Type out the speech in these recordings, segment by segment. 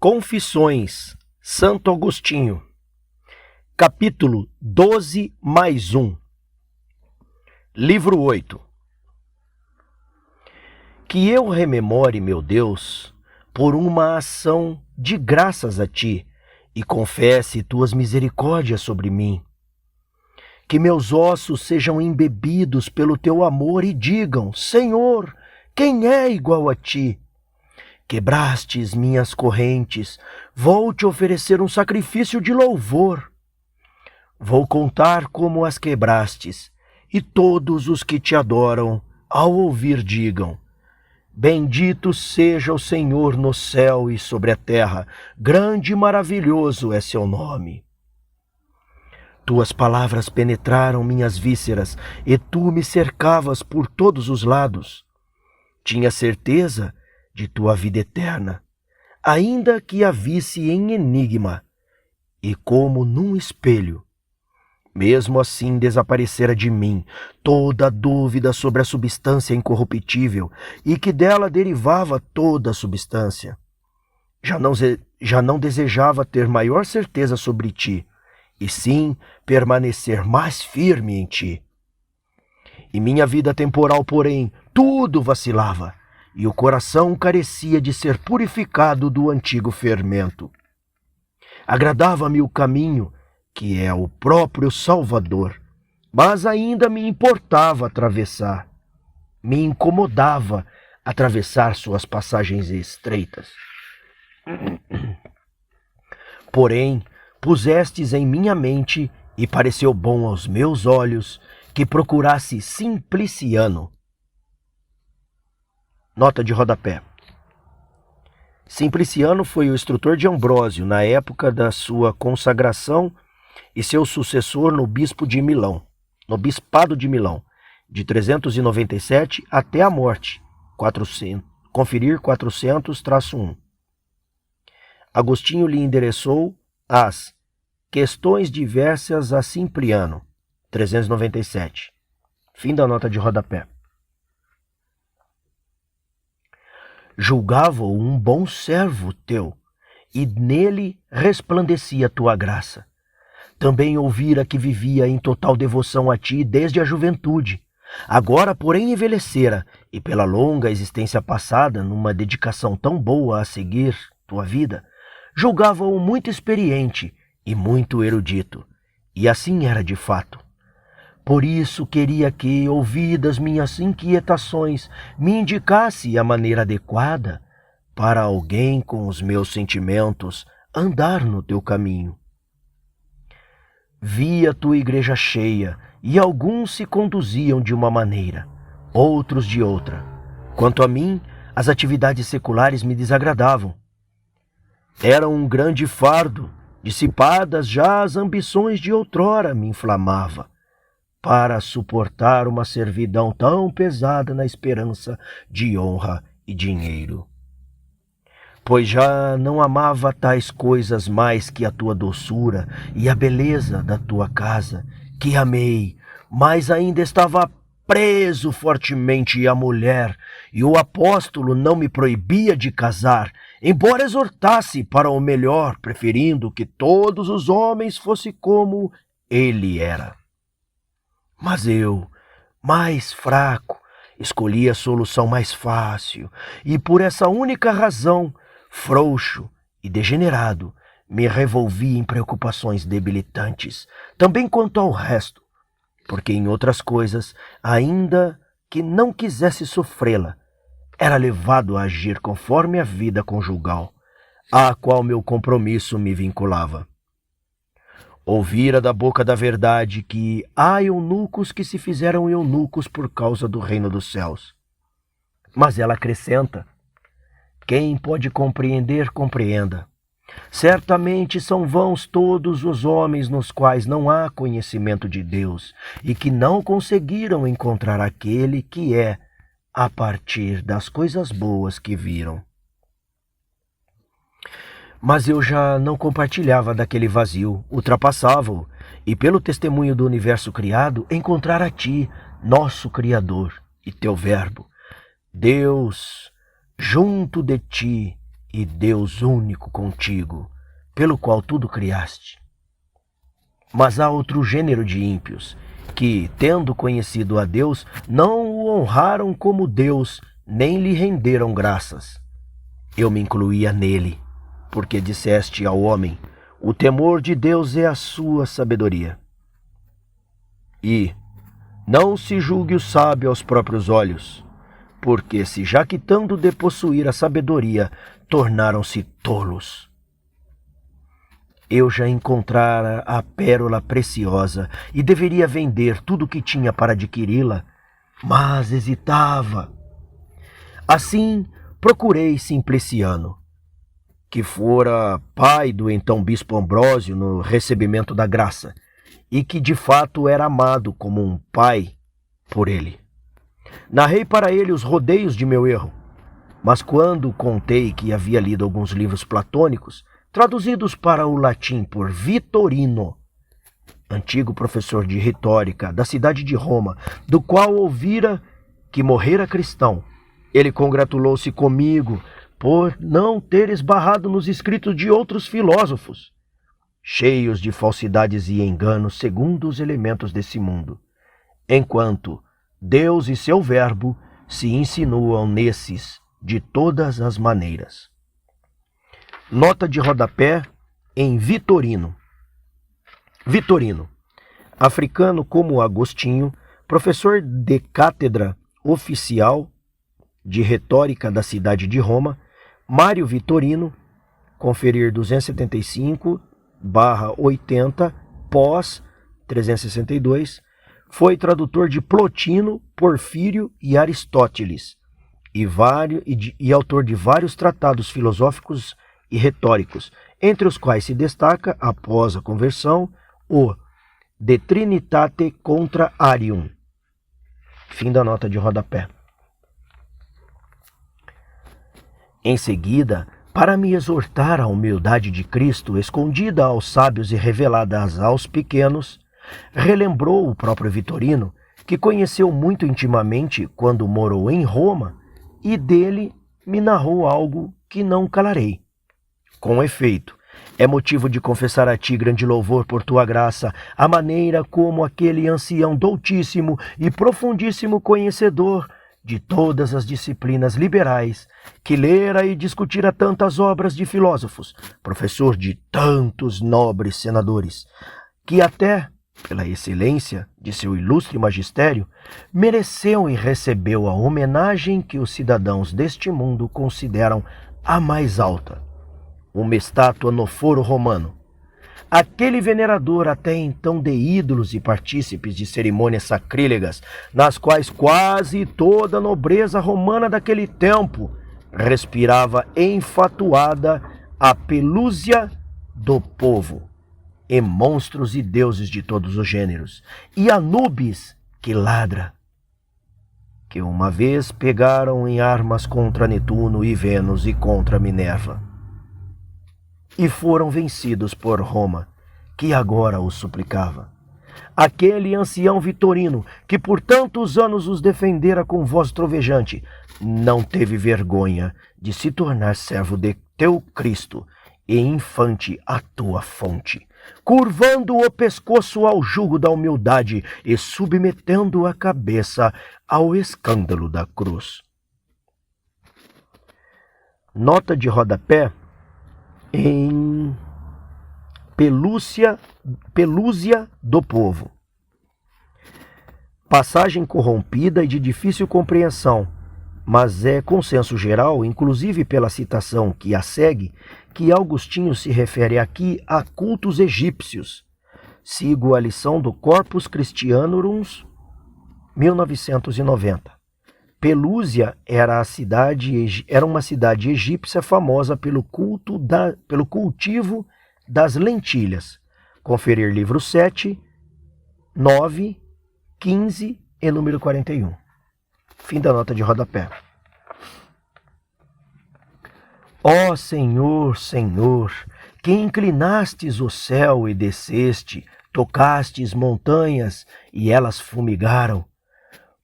Confissões, Santo Agostinho, capítulo 12+1, livro 8. Que eu rememore, meu Deus, por uma ação de graças a Ti, e confesse Tuas misericórdias sobre mim. Que meus ossos sejam embebidos pelo Teu amor e digam: Senhor, quem é igual a Ti? Quebrastes minhas correntes, vou te oferecer um sacrifício de louvor. Vou contar como as quebrastes, e todos os que te adoram, ao ouvir, digam: Bendito seja o Senhor no céu e sobre a terra, grande e maravilhoso é seu nome. Tuas palavras penetraram minhas vísceras, e tu me cercavas por todos os lados. Tinha certeza de tua vida eterna, ainda que a visse em enigma, e como num espelho. Mesmo assim desaparecera de mim toda a dúvida sobre a substância incorruptível e que dela derivava toda a substância. Já não desejava ter maior certeza sobre ti, e sim permanecer mais firme em ti. Em minha vida temporal, porém, tudo vacilava, e o coração carecia de ser purificado do antigo fermento. Agradava-me o caminho, que é o próprio Salvador, mas ainda me importava atravessar. Me incomodava atravessar suas passagens estreitas. Porém, pusestes em minha mente, e pareceu bom aos meus olhos, que procurasse Simpliciano. Nota de rodapé. Simpliciano foi o instrutor de Ambrósio na época da sua consagração e seu sucessor no bispado de Milão, de 397 até a morte, conferir 400-1. Agostinho lhe endereçou as Questões diversas a Simpliano, 397. Fim da nota de rodapé. Julgava-o um bom servo teu, e nele resplandecia tua graça. Também ouvira que vivia em total devoção a ti desde a juventude. Agora, porém, envelhecera, e pela longa existência passada, numa dedicação tão boa a seguir tua vida, julgava-o muito experiente e muito erudito, e assim era de fato. Por isso queria que, ouvidas minhas inquietações, me indicasse a maneira adequada para alguém com os meus sentimentos andar no teu caminho. Via tua igreja cheia, e alguns se conduziam de uma maneira, outros de outra. Quanto a mim, as atividades seculares me desagradavam. Era um grande fardo, dissipadas já as ambições de outrora me inflamava, para suportar uma servidão tão pesada na esperança de honra e dinheiro. Pois já não amava tais coisas mais que a tua doçura e a beleza da tua casa, que amei, mas ainda estava preso fortemente à mulher, e o apóstolo não me proibia de casar, embora exortasse para o melhor, preferindo que todos os homens fossem como ele era. Mas eu, mais fraco, escolhi a solução mais fácil, e por essa única razão, frouxo e degenerado, me revolvi em preocupações debilitantes, também quanto ao resto, porque em outras coisas, ainda que não quisesse sofrê-la, era levado a agir conforme a vida conjugal, à qual meu compromisso me vinculava. Ouvira da boca da verdade que há eunucos que se fizeram eunucos por causa do reino dos céus. Mas ela acrescenta: quem pode compreender, compreenda. Certamente são vãos todos os homens nos quais não há conhecimento de Deus e que não conseguiram encontrar aquele que é a partir das coisas boas que viram. Mas eu já não compartilhava daquele vazio, ultrapassava-o, e pelo testemunho do universo criado, encontrar a ti, nosso Criador, e teu Verbo, Deus, junto de ti, e Deus único contigo, pelo qual tudo criaste. Mas há outro gênero de ímpios, que, tendo conhecido a Deus, não o honraram como Deus, nem lhe renderam graças. Eu me incluía nele, porque disseste ao homem: o temor de Deus é a sua sabedoria. E não se julgue o sábio aos próprios olhos, porque se jactando de possuir a sabedoria, tornaram-se tolos. Eu já encontrara a pérola preciosa e deveria vender tudo o que tinha para adquiri-la, mas hesitava. Assim, procurei Simpliciano, que fora pai do então bispo Ambrósio no recebimento da graça, e que de fato era amado como um pai por ele. Narrei para ele os rodeios de meu erro, mas quando contei que havia lido alguns livros platônicos, traduzidos para o latim por Vitorino, antigo professor de retórica da cidade de Roma, do qual ouvira que morrera cristão, ele congratulou-se comigo por não ter esbarrado nos escritos de outros filósofos, cheios de falsidades e enganos segundo os elementos desse mundo, enquanto Deus e seu verbo se insinuam nesses de todas as maneiras. Nota de rodapé em Vitorino. Vitorino, africano como Agostinho, professor de cátedra oficial de retórica da cidade de Roma, Mário Vitorino, conferir 275/80, pós 362, foi tradutor de Plotino, Porfírio e Aristóteles, e autor de vários tratados filosóficos e retóricos, entre os quais se destaca, após a conversão, o De Trinitate contra Arium. Fim da nota de rodapé. Em seguida, para me exortar à humildade de Cristo, escondida aos sábios e revelada aos pequenos, relembrou o próprio Vitorino, que conheceu muito intimamente quando morou em Roma, e dele me narrou algo que não calarei. Com efeito, é motivo de confessar a ti grande louvor por tua graça, a maneira como aquele ancião doutíssimo e profundíssimo conhecedor de todas as disciplinas liberais, que lera e discutira tantas obras de filósofos, professor de tantos nobres senadores, que até, pela excelência de seu ilustre magistério, mereceu e recebeu a homenagem que os cidadãos deste mundo consideram a mais alta, uma estátua no foro romano. Aquele venerador até então de ídolos e partícipes de cerimônias sacrílegas, nas quais quase toda a nobreza romana daquele tempo respirava enfatuada a pelúcia do povo, e monstros e deuses de todos os gêneros, e Anubis que ladra, que uma vez pegaram em armas contra Netuno e Vênus e contra Minerva, e foram vencidos por Roma, que agora os suplicava. Aquele ancião Vitorino, que por tantos anos os defendera com voz trovejante, não teve vergonha de se tornar servo de teu Cristo e infante à tua fonte, curvando o pescoço ao jugo da humildade e submetendo a cabeça ao escândalo da cruz. Nota de rodapé em pelúcia do povo. Passagem corrompida e de difícil compreensão, mas é consenso geral, inclusive pela citação que a segue, que Agostinho se refere aqui a cultos egípcios. Sigo a lição do Corpus Christianorum, 1990. Pelúcia era uma cidade egípcia famosa pelo cultivo das lentilhas. Conferir livro 7, 9, 15 e número 41. Fim da nota de rodapé. Ó Senhor, Senhor, que inclinastes o céu e desceste, tocastes montanhas e elas fumigaram,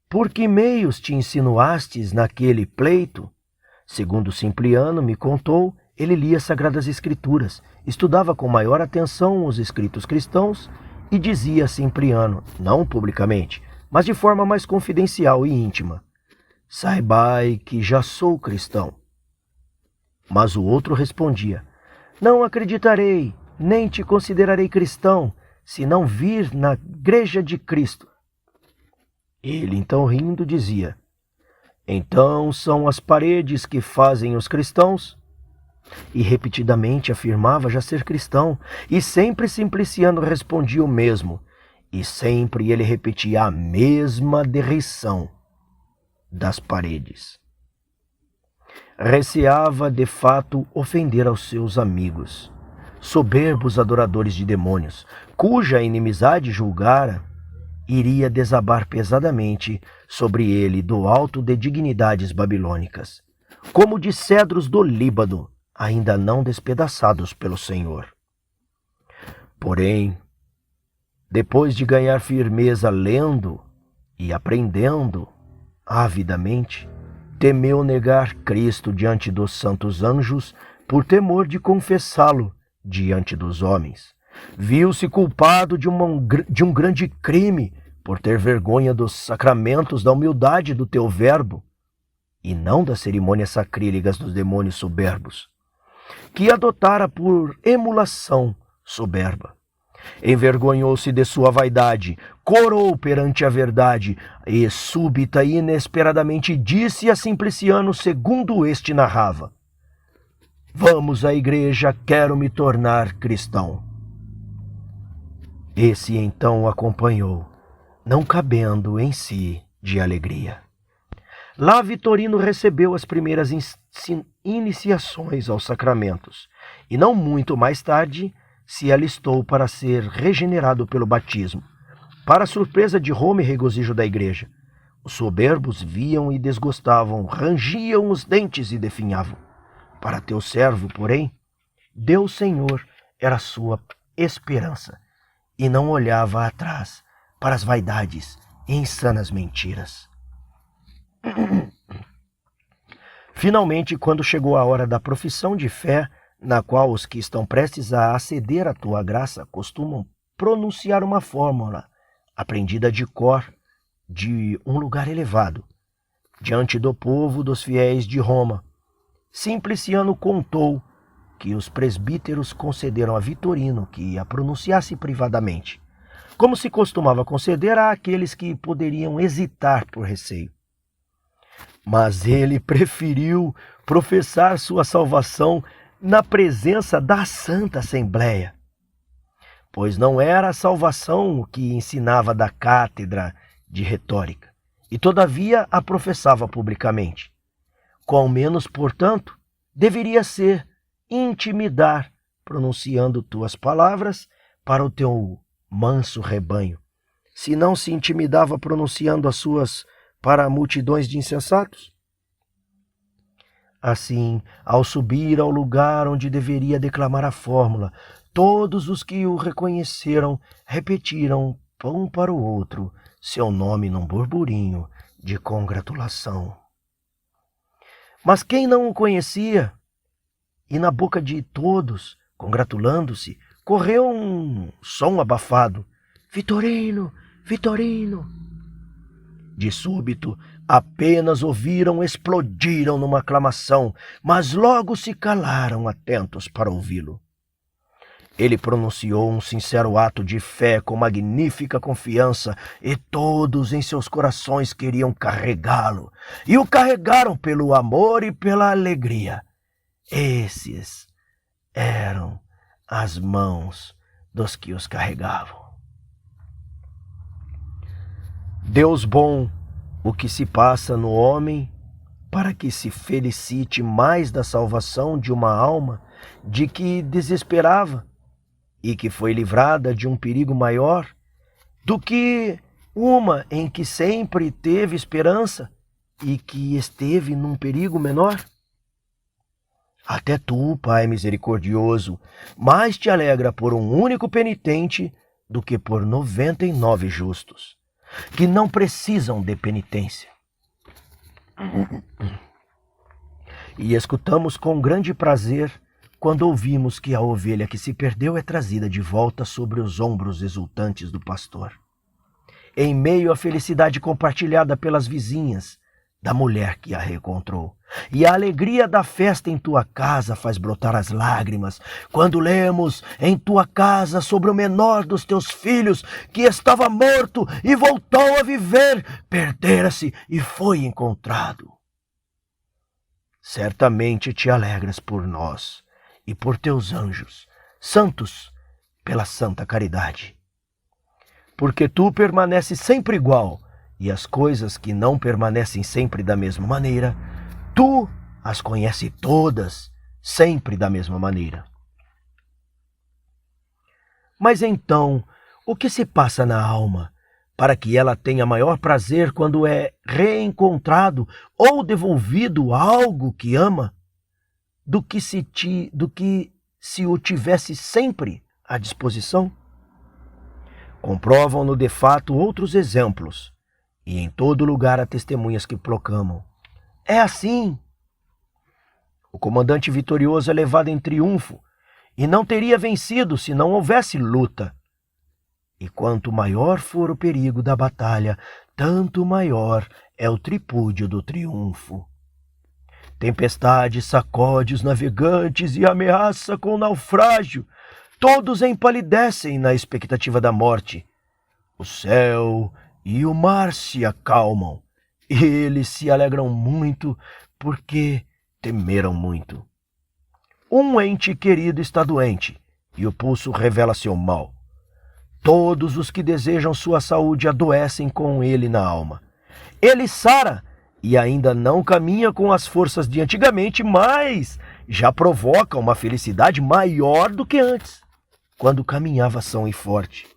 por que meios te insinuastes naquele pleito? Segundo Simpliano me contou, ele lia Sagradas Escrituras, estudava com maior atenção os escritos cristãos e dizia a Simpliano, não publicamente, mas de forma mais confidencial e íntima: saibai que já sou cristão. Mas o outro respondia: não acreditarei, nem te considerarei cristão, se não vir na igreja de Cristo. Ele, então, rindo, dizia: então são as paredes que fazem os cristãos? E repetidamente afirmava já ser cristão, e sempre Simpliciano respondia o mesmo, e sempre ele repetia a mesma derrição das paredes. Receava, de fato, ofender aos seus amigos, soberbos adoradores de demônios, cuja inimizade julgara iria desabar pesadamente sobre ele do alto de dignidades babilônicas, como de cedros do Líbano, ainda não despedaçados pelo Senhor. Porém, depois de ganhar firmeza lendo e aprendendo avidamente, temeu negar Cristo diante dos santos anjos por temor de confessá-lo diante dos homens. Viu-se culpado de um grande crime por ter vergonha dos sacramentos da humildade do teu verbo e não das cerimônias sacrílegas dos demônios soberbos, que adotara por emulação soberba. Envergonhou-se de sua vaidade, corou perante a verdade e súbita e inesperadamente disse a Simpliciano segundo este narrava: vamos à igreja, quero me tornar cristão. Esse então o acompanhou, não cabendo em si de alegria. Lá Vitorino recebeu as primeiras iniciações aos sacramentos, e não muito mais tarde se alistou para ser regenerado pelo batismo. Para a surpresa de Roma e regozijo da igreja, os soberbos viam e desgostavam, rangiam os dentes e definhavam. Para teu servo, porém, Deus Senhor era sua esperança, e não olhava atrás para as vaidades e insanas mentiras. Finalmente, quando chegou a hora da profissão de fé, na qual os que estão prestes a aceder à tua graça costumam pronunciar uma fórmula aprendida de cor de um lugar elevado, diante do povo dos fiéis de Roma, Simpliciano contou que os presbíteros concederam a Vitorino que a pronunciasse privadamente, como se costumava conceder àqueles que poderiam hesitar por receio. Mas ele preferiu professar sua salvação na presença da Santa Assembleia, pois não era a salvação o que ensinava da cátedra de retórica, e todavia a professava publicamente. Qual menos, portanto, deveria ser intimidar, pronunciando tuas palavras para o teu manso rebanho, se não se intimidava pronunciando as suas para multidões de insensatos? Assim, ao subir ao lugar onde deveria declamar a fórmula, todos os que o reconheceram repetiram, um para o outro, seu nome num burburinho de congratulação. Mas quem não o conhecia, e na boca de todos, congratulando-se, correu um som abafado: Vitorino, Vitorino! De súbito, apenas ouviram, explodiram numa aclamação, mas logo se calaram atentos para ouvi-lo. Ele pronunciou um sincero ato de fé com magnífica confiança, e todos em seus corações queriam carregá-lo, e o carregaram pelo amor e pela alegria. Esses eram as mãos dos que os carregavam. Deus bom, o que se passa no homem para que se felicite mais da salvação de uma alma de que desesperava e que foi livrada de um perigo maior do que uma em que sempre teve esperança e que esteve num perigo menor? Até tu, Pai misericordioso, mais te alegra por um único penitente do que por 99 justos, que não precisam de penitência. E escutamos com grande prazer quando ouvimos que a ovelha que se perdeu é trazida de volta sobre os ombros exultantes do pastor. Em meio à felicidade compartilhada pelas vizinhas, da mulher que a reencontrou. E a alegria da festa em tua casa faz brotar as lágrimas, quando lemos em tua casa sobre o menor dos teus filhos, que estava morto e voltou a viver, perdera-se e foi encontrado. Certamente te alegras por nós e por teus anjos, santos pela santa caridade. Porque tu permaneces sempre igual, e as coisas que não permanecem sempre da mesma maneira, tu as conheces todas, sempre da mesma maneira. Mas então, o que se passa na alma, para que ela tenha maior prazer quando é reencontrado ou devolvido algo que ama, do que se o tivesse sempre à disposição? Comprovam-no de fato outros exemplos, e em todo lugar há testemunhas que proclamam: é assim. O comandante vitorioso é levado em triunfo, e não teria vencido se não houvesse luta. E quanto maior for o perigo da batalha, tanto maior é o tripúdio do triunfo. Tempestade sacode os navegantes e ameaça com naufrágio. Todos empalidecem na expectativa da morte. O céu e o mar se acalmam, e eles se alegram muito, porque temeram muito. Um ente querido está doente, e o pulso revela seu mal. Todos os que desejam sua saúde adoecem com ele na alma. Ele sara, e ainda não caminha com as forças de antigamente, mas já provoca uma felicidade maior do que antes, quando caminhava são e forte.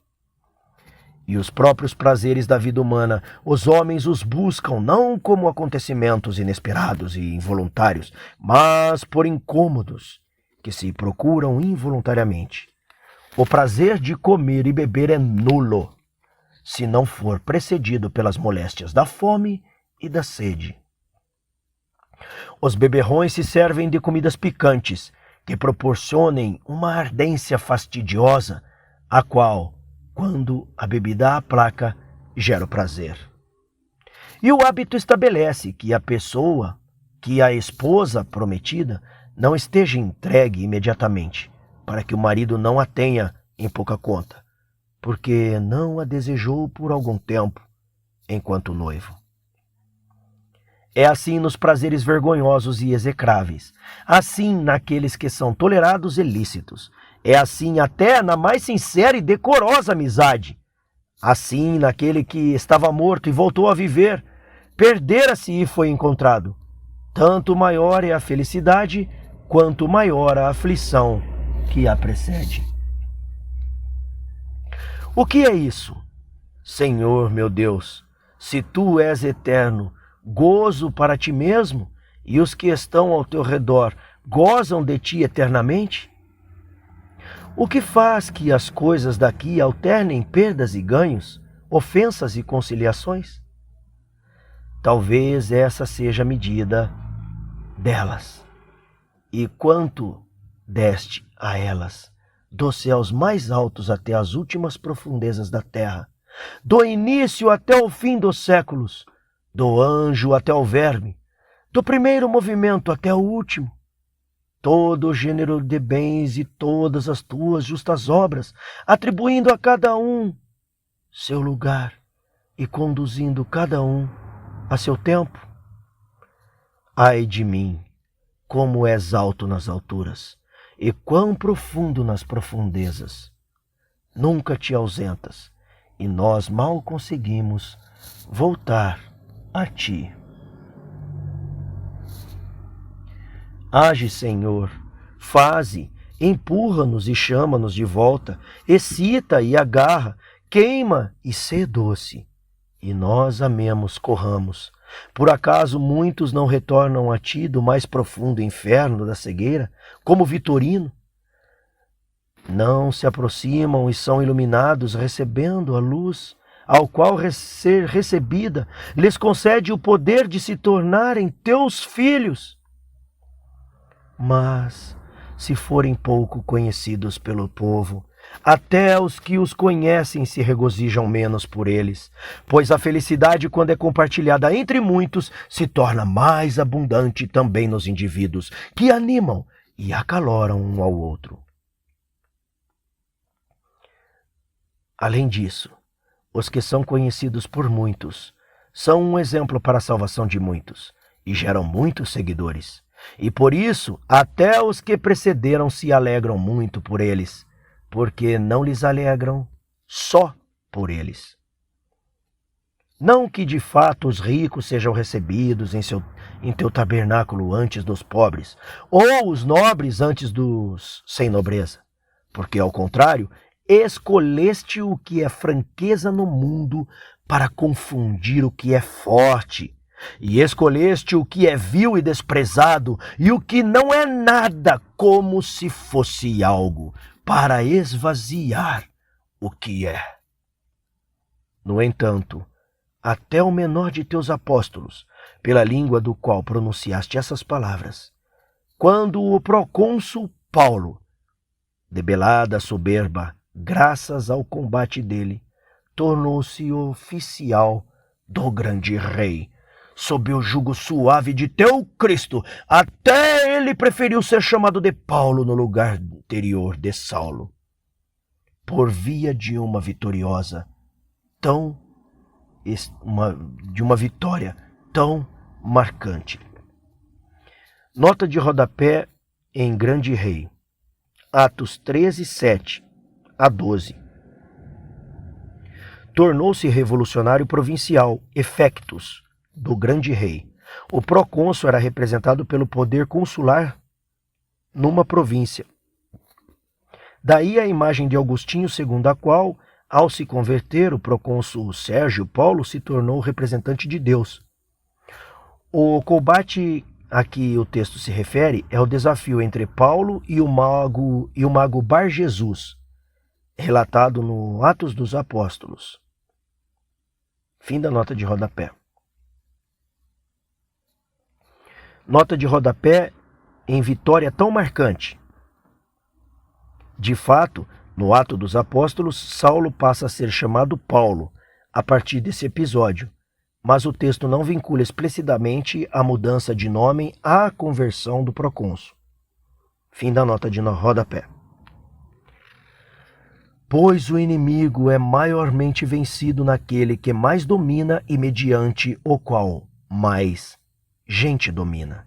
E os próprios prazeres da vida humana, os homens os buscam não como acontecimentos inesperados e involuntários, mas por incômodos, que se procuram involuntariamente. O prazer de comer e beber é nulo, se não for precedido pelas moléstias da fome e da sede. Os beberrões se servem de comidas picantes, que proporcionem uma ardência fastidiosa, a qual, quando a bebida aplaca, gera o prazer. E o hábito estabelece que a esposa prometida, não esteja entregue imediatamente, para que o marido não a tenha em pouca conta, porque não a desejou por algum tempo, enquanto noivo. É assim nos prazeres vergonhosos e execráveis, assim naqueles que são tolerados e lícitos, é assim até na mais sincera e decorosa amizade, assim naquele que estava morto e voltou a viver, perdera-se e foi encontrado. Tanto maior é a felicidade, quanto maior a aflição que a precede. O que é isso? Senhor meu Deus, se tu és eterno, gozo para ti mesmo, e os que estão ao teu redor gozam de ti eternamente? O que faz que as coisas daqui alternem perdas e ganhos, ofensas e conciliações? Talvez essa seja a medida delas. E quanto deste a elas, dos céus mais altos até as últimas profundezas da terra, do início até o fim dos séculos, do anjo até o verme, do primeiro movimento até o último, todo o gênero de bens e todas as tuas justas obras, atribuindo a cada um seu lugar e conduzindo cada um a seu tempo? Ai de mim, como és alto nas alturas, e quão profundo nas profundezas! Nunca te ausentas, e nós mal conseguimos voltar a ti. Age, Senhor, faze, empurra-nos e chama-nos de volta, excita e agarra, queima e sê doce. E nós amemos, corramos. Por acaso muitos não retornam a ti do mais profundo inferno da cegueira, como Vitorino? Não se aproximam e são iluminados, recebendo a luz, ao qual ser recebida lhes concede o poder de se tornarem teus filhos. Mas, se forem pouco conhecidos pelo povo, até os que os conhecem se regozijam menos por eles, pois a felicidade, quando é compartilhada entre muitos, se torna mais abundante também nos indivíduos, que animam e acaloram um ao outro. Além disso, os que são conhecidos por muitos são um exemplo para a salvação de muitos e geram muitos seguidores. E por isso, até os que precederam se alegram muito por eles, porque não lhes alegram só por eles. Não que de fato os ricos sejam recebidos em teu tabernáculo antes dos pobres, ou os nobres antes dos sem nobreza, porque ao contrário, escolheste o que é franqueza no mundo para confundir o que é forte, e escolheste o que é vil e desprezado, e o que não é nada, como se fosse algo, para esvaziar o que é. No entanto, até o menor de teus apóstolos, pela língua do qual pronunciaste essas palavras, quando o procônsul Paulo, debelada a soberba, graças ao combate dele, tornou-se oficial do grande rei, sob o jugo suave de teu Cristo, até ele preferiu ser chamado de Paulo no lugar anterior de Saulo, por via de uma vitória tão marcante. Nota de rodapé em Grande Rei, Atos 13, 7 a 12. Tornou-se revolucionário provincial, effectus, do grande rei. O procônsul era representado pelo poder consular numa província. Daí a imagem de Agostinho, segundo a qual, ao se converter, o procônsul Sérgio Paulo se tornou representante de Deus. O combate a que o texto se refere é o desafio entre Paulo e o mago Bar Jesus, relatado no Atos dos Apóstolos. Fim da nota de rodapé. Nota de rodapé em vitória tão marcante. De fato, no Ato dos Apóstolos, Saulo passa a ser chamado Paulo a partir desse episódio, mas o texto não vincula explicitamente a mudança de nome à conversão do procônsul. Fim da nota de rodapé. Pois o inimigo é maiormente vencido naquele que mais domina e mediante o qual mais gente domina.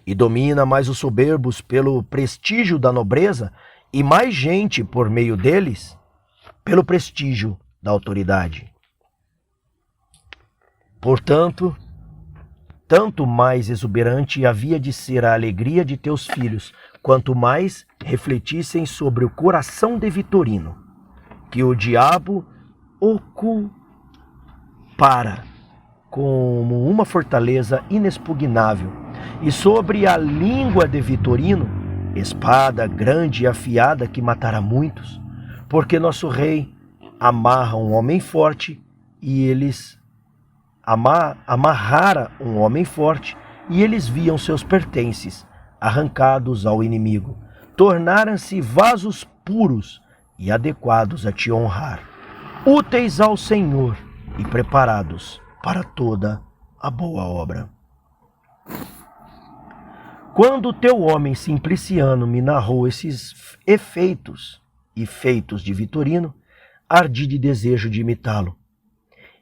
E domina mais os soberbos pelo prestígio da nobreza e mais gente por meio deles pelo prestígio da autoridade. Portanto, tanto mais exuberante havia de ser a alegria de teus filhos, quanto mais refletissem sobre o coração de Vitorino, que o diabo ocupara como uma fortaleza inexpugnável, e sobre a língua de Vitorino, espada grande e afiada que matará muitos, porque nosso rei amarra um homem forte, e eles amarrara um homem forte, e eles viam seus pertences arrancados ao inimigo, tornaram-se vasos puros e adequados a te honrar, úteis ao Senhor e preparados para toda a boa obra. Quando o teu homem Simpliciano me narrou esses efeitos e feitos de Vitorino, ardi de desejo de imitá-lo.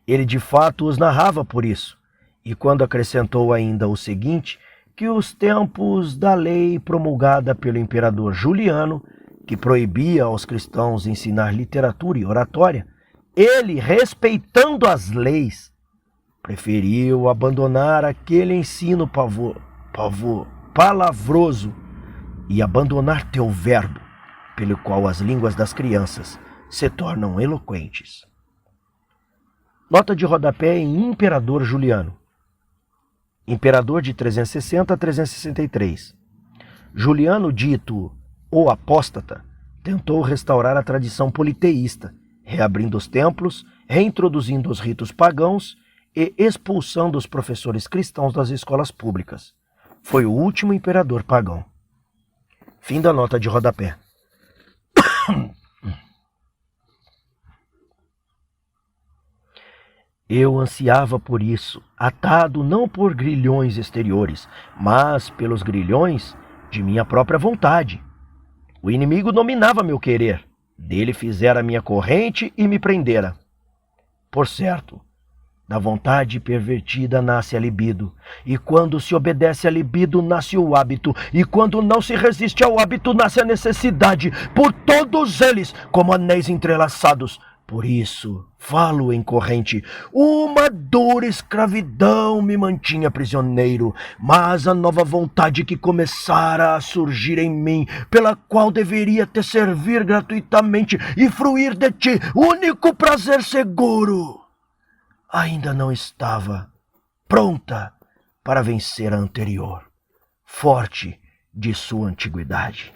Ele de fato os narrava por isso, e quando acrescentou ainda o seguinte, que os tempos da lei promulgada pelo imperador Juliano, que proibia aos cristãos ensinar literatura e oratória, ele, respeitando as leis, preferiu abandonar aquele ensino palavroso e abandonar teu verbo, pelo qual as línguas das crianças se tornam eloquentes. Nota de rodapé em Imperador Juliano. Imperador de 360 a 363. Juliano, dito o apóstata, tentou restaurar a tradição politeísta, reabrindo os templos, reintroduzindo os ritos pagãos e expulsando os professores cristãos das escolas públicas. Foi o último imperador pagão. Fim da nota de rodapé. Eu ansiava por isso, atado não por grilhões exteriores, mas pelos grilhões de minha própria vontade. O inimigo dominava meu querer, dele fizera minha corrente e me prendera. Por certo, da vontade pervertida nasce a libido, e quando se obedece à libido nasce o hábito, e quando não se resiste ao hábito nasce a necessidade, por todos eles como anéis entrelaçados. Por isso, falo em corrente, uma dura escravidão me mantinha prisioneiro, mas a nova vontade que começara a surgir em mim, pela qual deveria te servir gratuitamente e fruir de ti único prazer seguro, ainda não estava pronta para vencer a anterior, forte de sua antiguidade.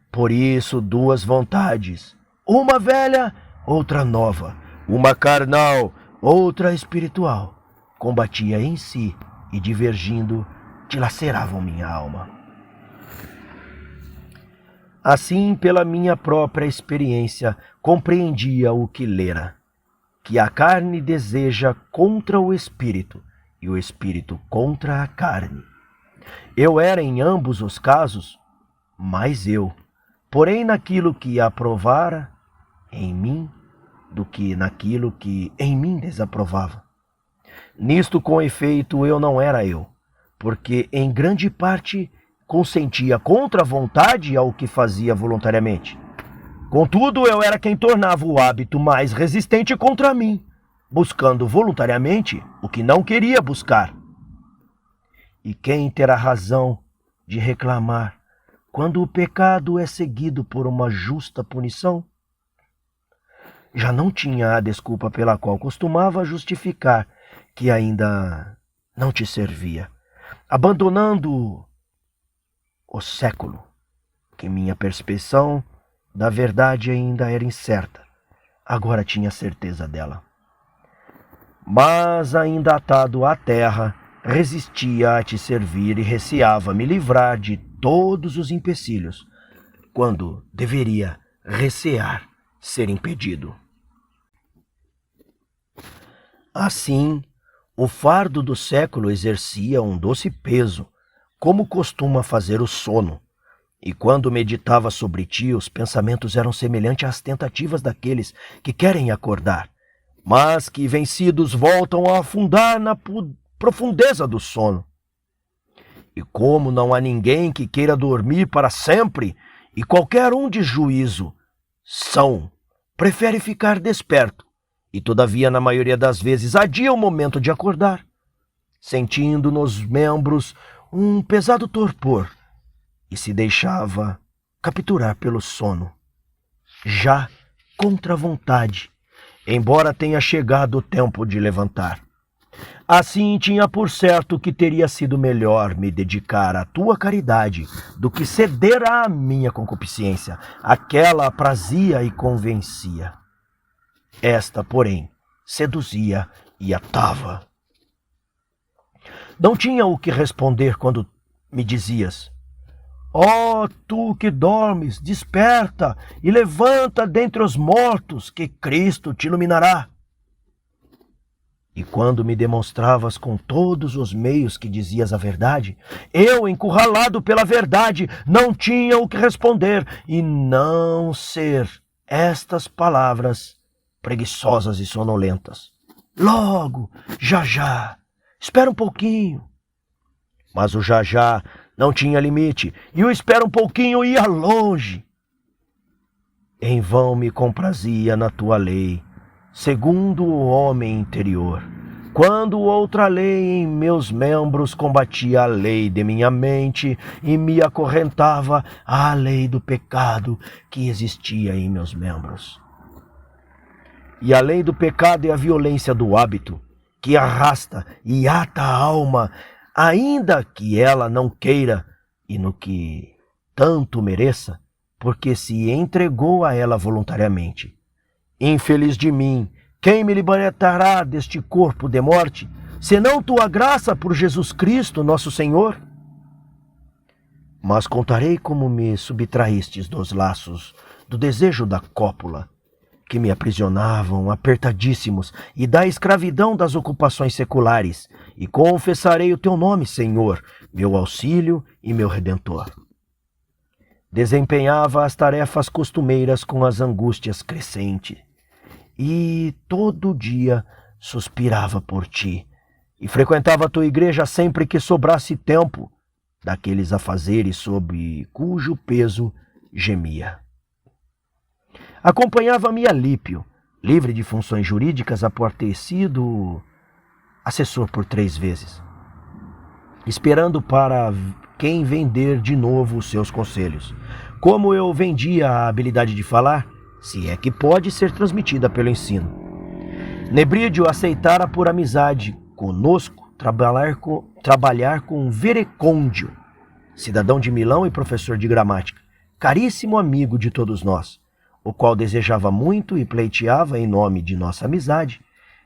Por isso, duas vontades, uma velha, outra nova, uma carnal, outra espiritual, combatia em si e, divergindo, dilaceravam minha alma. Assim, pela minha própria experiência, compreendia o que lera, que a carne deseja contra o espírito e o espírito contra a carne. Eu era em ambos os casos, mais eu, porém naquilo que aprovara em mim do que naquilo que em mim desaprovava. Nisto, com efeito, eu não era eu, porque em grande parte consentia contra a vontade ao que fazia voluntariamente. Contudo, eu era quem tornava o hábito mais resistente contra mim, buscando voluntariamente o que não queria buscar. E quem terá razão de reclamar quando o pecado é seguido por uma justa punição? Já não tinha a desculpa pela qual costumava justificar que ainda não te servia, abandonando o século, que minha percepção da verdade ainda era incerta, agora tinha certeza dela. Mas ainda atado à terra, resistia a te servir e receava me livrar de todos os empecilhos, quando deveria recear ser impedido. Assim, o fardo do século exercia um doce peso, como costuma fazer o sono, e quando meditava sobre ti, os pensamentos eram semelhantes às tentativas daqueles que querem acordar, mas que, vencidos, voltam a afundar na profundeza do sono. E como não há ninguém que queira dormir para sempre, e qualquer um de juízo são, prefere ficar desperto, e todavia, na maioria das vezes, adia o momento de acordar, sentindo nos membros um pesado torpor, e se deixava capturar pelo sono, já contra a vontade, embora tenha chegado o tempo de levantar. Assim tinha por certo que teria sido melhor me dedicar à tua caridade do que ceder à minha concupiscência. Aquela aprazia e convencia. Esta, porém, seduzia e atava. Não tinha o que responder quando me dizias: ó, tu que dormes, desperta e levanta dentre os mortos, que Cristo te iluminará. E quando me demonstravas com todos os meios que dizias a verdade, eu, encurralado pela verdade, não tinha o que responder, e não ser estas palavras preguiçosas e sonolentas: logo, já já, espera um pouquinho. Mas o já já não tinha limite, e o espera um pouquinho ia longe. Em vão me comprazia na tua lei, segundo o homem interior, quando outra lei em meus membros combatia a lei de minha mente e me acorrentava à lei do pecado que existia em meus membros. E a lei do pecado é a violência do hábito, que arrasta e ata a alma, ainda que ela não queira e no que tanto mereça, porque se entregou a ela voluntariamente. Infeliz de mim, quem me libertará deste corpo de morte, senão tua graça por Jesus Cristo, nosso Senhor? Mas contarei como me subtraístes dos laços do desejo da cópula, que me aprisionavam apertadíssimos, e da escravidão das ocupações seculares, e confessarei o teu nome, Senhor, meu auxílio e meu redentor. Desempenhava as tarefas costumeiras com as angústias crescentes, e todo dia suspirava por ti, e frequentava a tua igreja sempre que sobrasse tempo, daqueles afazeres sob cujo peso gemia. Acompanhava-me Alípio, livre de funções jurídicas após ter sido assessor por 3 vezes, esperando para quem vender de novo os seus conselhos. Como eu vendia a habilidade de falar, se é que pode ser transmitida pelo ensino. Nebrídio aceitara por amizade conosco trabalhar com Verecôndio, cidadão de Milão e professor de gramática, caríssimo amigo de todos nós, o qual desejava muito e pleiteava, em nome de nossa amizade,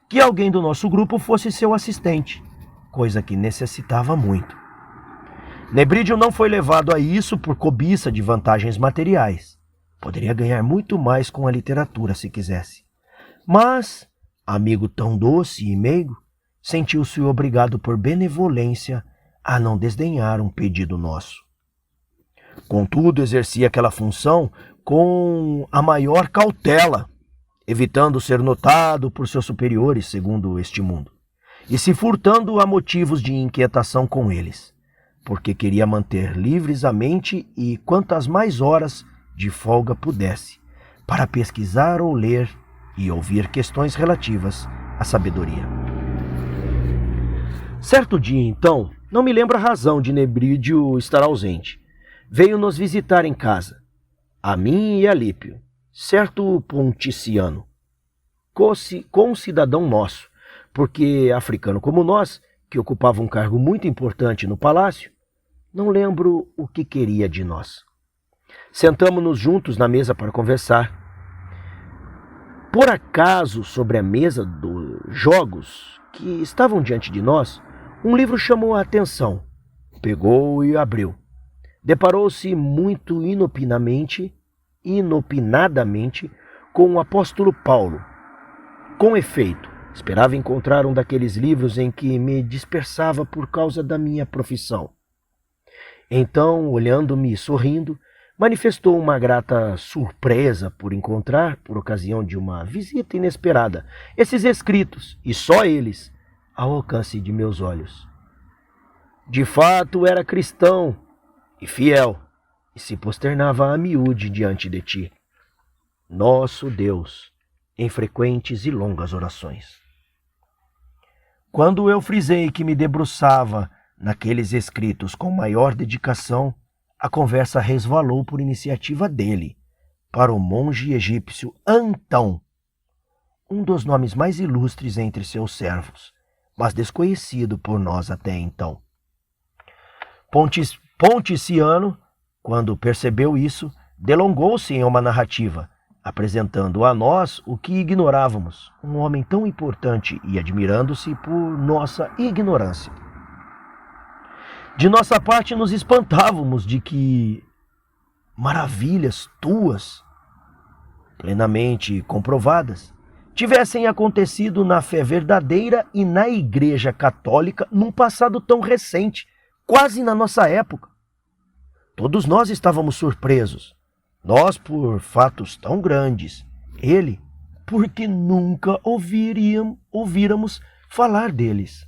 que alguém do nosso grupo fosse seu assistente, coisa que necessitava muito. Nebrídio não foi levado a isso por cobiça de vantagens materiais. Poderia ganhar muito mais com a literatura se quisesse. Mas, amigo tão doce e meigo, sentiu-se obrigado por benevolência a não desdenhar um pedido nosso. Contudo, exercia aquela função com a maior cautela, evitando ser notado por seus superiores, segundo este mundo, e se furtando a motivos de inquietação com eles, porque queria manter livres a mente e quantas mais horas de folga pudesse, para pesquisar ou ler e ouvir questões relativas à sabedoria. Certo dia, então, não me lembro a razão de Nebrídio estar ausente. Veio nos visitar em casa, a mim e a Alípio, certo Ponticiano, concidadão nosso, porque africano como nós, que ocupava um cargo muito importante no palácio, não lembro o que queria de nós. Sentamo-nos juntos na mesa para conversar. Por acaso, sobre a mesa dos jogos que estavam diante de nós, um livro chamou a atenção. Pegou e abriu. Deparou-se muito inopinadamente com o apóstolo Paulo. Com efeito, esperava encontrar um daqueles livros em que me dispersava por causa da minha profissão. Então, olhando-me e sorrindo, manifestou uma grata surpresa por encontrar, por ocasião de uma visita inesperada, esses escritos, e só eles, ao alcance de meus olhos. De fato, era cristão e fiel, e se posternava a miúde diante de ti, nosso Deus, em frequentes e longas orações. Quando eu frisei que me debruçava naqueles escritos com maior dedicação, a conversa resvalou por iniciativa dele para o monge egípcio Antão, um dos nomes mais ilustres entre seus servos, mas desconhecido por nós até então. Ponticiano, quando percebeu isso, delongou-se em uma narrativa, apresentando a nós o que ignorávamos, um homem tão importante e admirando-se por nossa ignorância. De nossa parte, nos espantávamos de que maravilhas tuas, plenamente comprovadas, tivessem acontecido na fé verdadeira e na Igreja Católica num passado tão recente, quase na nossa época. Todos nós estávamos surpresos, nós por fatos tão grandes, ele porque nunca ouvíramos falar deles.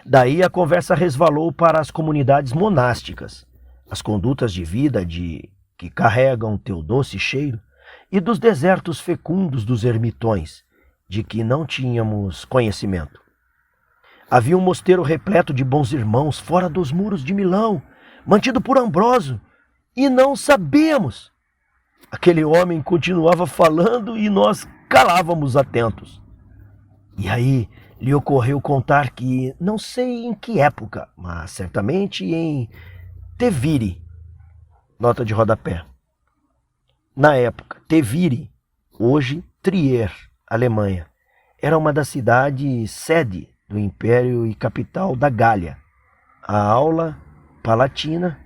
Daí a conversa resvalou para as comunidades monásticas, as condutas de vida que carregam teu doce cheiro, e dos desertos fecundos dos ermitões, de que não tínhamos conhecimento. Havia um mosteiro repleto de bons irmãos fora dos muros de Milão, mantido por Ambrósio, e não sabíamos. Aquele homem continuava falando e nós calávamos atentos. E aí lhe ocorreu contar que, não sei em que época, mas certamente em Tevire, nota de rodapé. Na época, Tevire, hoje Trier, Alemanha, era uma das cidades sede do Império e capital da Gália. A aula palatina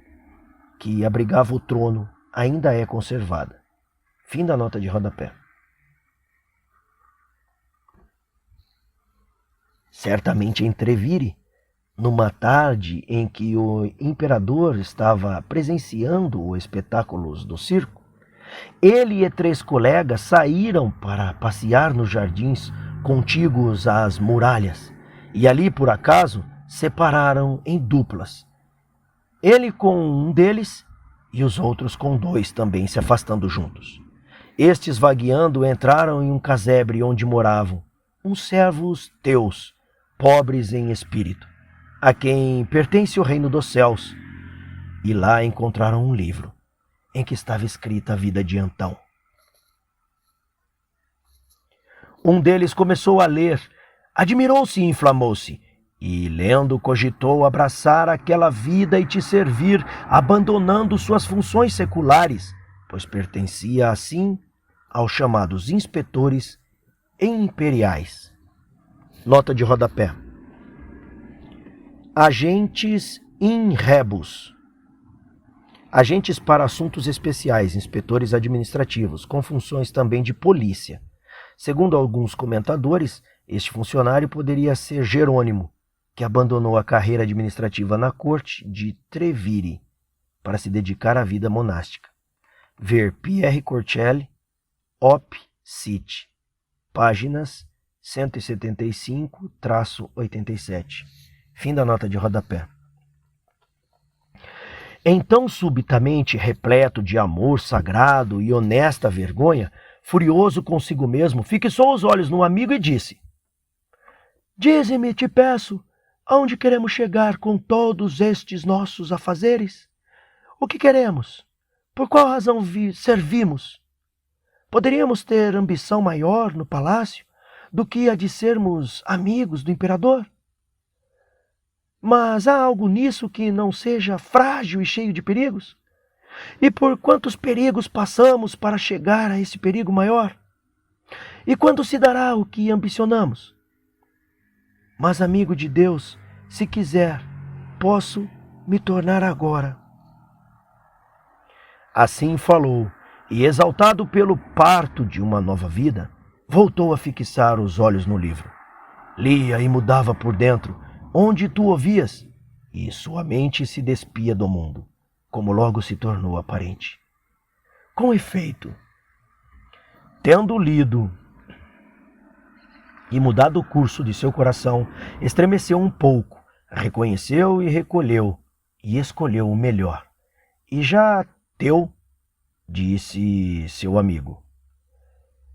que abrigava o trono ainda é conservada. Fim da nota de rodapé. Certamente em Treviri, numa tarde em que o imperador estava presenciando os espetáculos do circo, ele e 3 colegas saíram para passear nos jardins contíguos às muralhas e ali, por acaso, separaram em duplas. Ele com um deles e os outros com 2 também se afastando juntos. Estes, vagueando, entraram em um casebre onde moravam uns servos teus, pobres em espírito, a quem pertence o reino dos céus, e lá encontraram um livro em que estava escrita a vida de Antão. Um deles começou a ler, admirou-se e inflamou-se, e lendo cogitou abraçar aquela vida e te servir, abandonando suas funções seculares, pois pertencia assim aos chamados inspetores imperiais. Nota de rodapé. Agentes in rebus. Agentes para assuntos especiais, inspetores administrativos, com funções também de polícia. Segundo alguns comentadores, este funcionário poderia ser Jerônimo, que abandonou a carreira administrativa na corte de Treviri para se dedicar à vida monástica. Ver Pierre Cortelli, Op. Cit. Páginas 175-87. Fim da nota de rodapé. Então, subitamente, repleto de amor sagrado e honesta vergonha, furioso consigo mesmo, fixou os olhos no amigo e disse: Dize-me, te peço, aonde queremos chegar com todos estes nossos afazeres? O que queremos? Por qual razão servimos? Poderíamos ter ambição maior no palácio do que a de sermos amigos do imperador? Mas há algo nisso que não seja frágil e cheio de perigos? E por quantos perigos passamos para chegar a esse perigo maior? E quando se dará o que ambicionamos? Mas, amigo de Deus, se quiser, posso me tornar agora. Assim falou, e exaltado pelo parto de uma nova vida, voltou a fixar os olhos no livro. Lia e mudava por dentro, onde tu ouvias, e sua mente se despia do mundo, como logo se tornou aparente. Com efeito, tendo lido e mudado o curso de seu coração, estremeceu um pouco, reconheceu e recolheu, e escolheu o melhor. E já teu, disse seu amigo,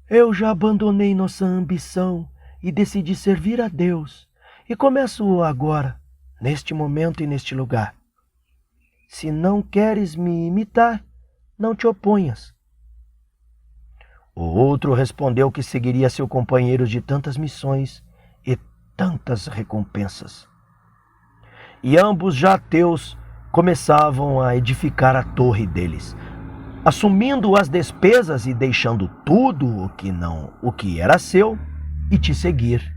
eu já abandonei nossa ambição e decidi servir a Deus, e começo agora, neste momento e neste lugar. Se não queres me imitar, não te oponhas. O outro respondeu que seguiria seu companheiro de tantas missões e tantas recompensas. E ambos já ateus começavam a edificar a torre deles, assumindo as despesas e deixando tudo o que era seu e te seguir.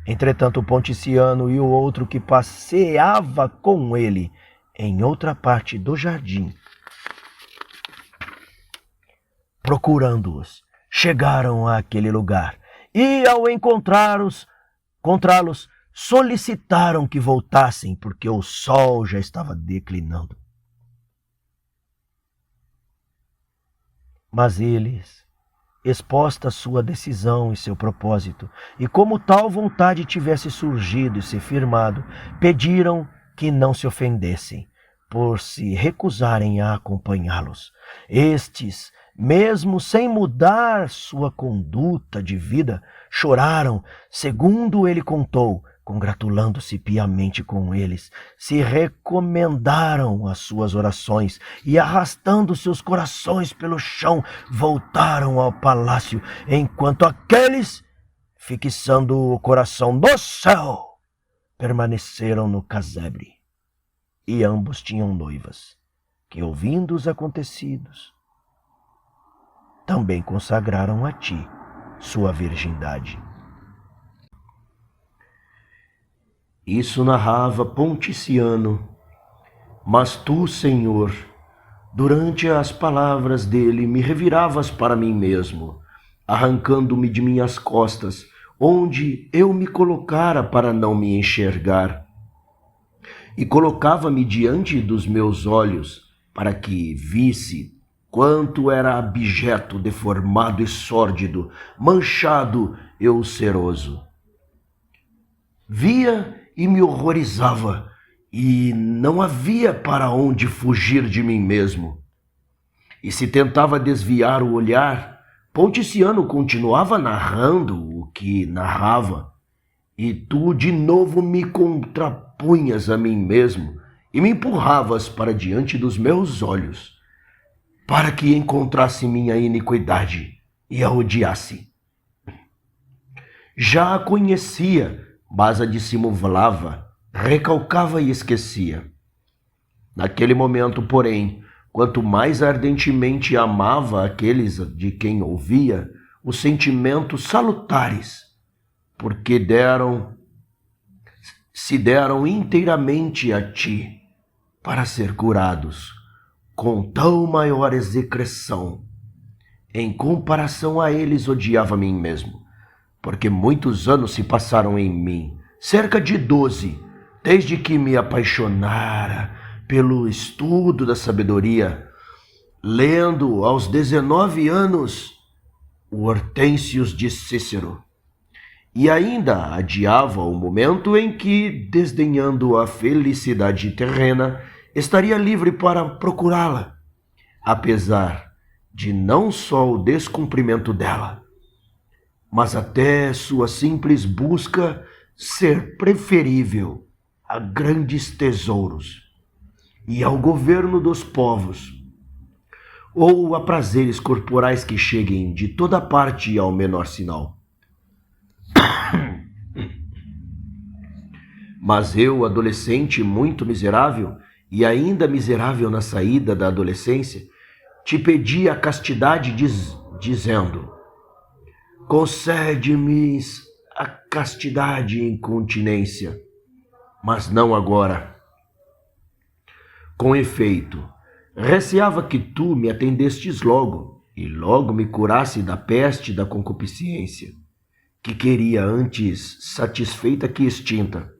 Entretanto, o Ponticiano e o outro que passeava com ele em outra parte do jardim, procurando-os, chegaram àquele lugar e, ao encontrá-los, solicitaram que voltassem, porque o sol já estava declinando. Mas eles, exposta sua decisão e seu propósito, e como tal vontade tivesse surgido e se firmado, pediram que não se ofendessem, por se recusarem a acompanhá-los. Estes, mesmo sem mudar sua conduta de vida, choraram, segundo ele contou, congratulando-se piamente com eles, se recomendaram às suas orações e, arrastando seus corações pelo chão, voltaram ao palácio, enquanto aqueles, fixando o coração no céu, permaneceram no casebre. E ambos tinham noivas, que, ouvindo os acontecidos, também consagraram a ti sua virgindade. Isso narrava Ponticiano Mas tu, Senhor, durante as palavras dele, me reviravas para mim mesmo, arrancando-me de minhas costas, onde eu me colocara para não me enxergar, e colocava-me diante dos meus olhos, para que visse quanto era abjeto, deformado e sórdido, manchado e ulceroso. Via e me horrorizava, e não havia para onde fugir de mim mesmo. E se tentava desviar o olhar, Ponticiano continuava narrando o que narrava, e tu de novo me contrapunhas a mim mesmo e me empurravas para diante dos meus olhos, para que encontrasse minha iniquidade e a odiasse. Já a conhecia, mas a dissimulava, recalcava e esquecia. Naquele momento, porém, quanto mais ardentemente amava aqueles de quem ouvia, os sentimentos salutares, porque se deram inteiramente a ti para ser curados, com tão maior execração. Em comparação a eles, odiava a mim mesmo, porque muitos anos se passaram em mim, cerca de 12, desde que me apaixonara pelo estudo da sabedoria, lendo aos 19 anos o Hortênsios de Cícero. E ainda adiava o momento em que, desdenhando a felicidade terrena, estaria livre para procurá-la, apesar de não só o descumprimento dela, mas até sua simples busca ser preferível a grandes tesouros e ao governo dos povos, ou a prazeres corporais que cheguem de toda parte ao menor sinal. Mas eu, adolescente muito miserável, e ainda miserável na saída da adolescência, te pedi a castidade dizendo: concede-me a castidade e incontinência, mas não agora. Com efeito, receava que tu me atendestes logo, e logo me curasse da peste da concupiscência, que queria antes satisfeita que extinta,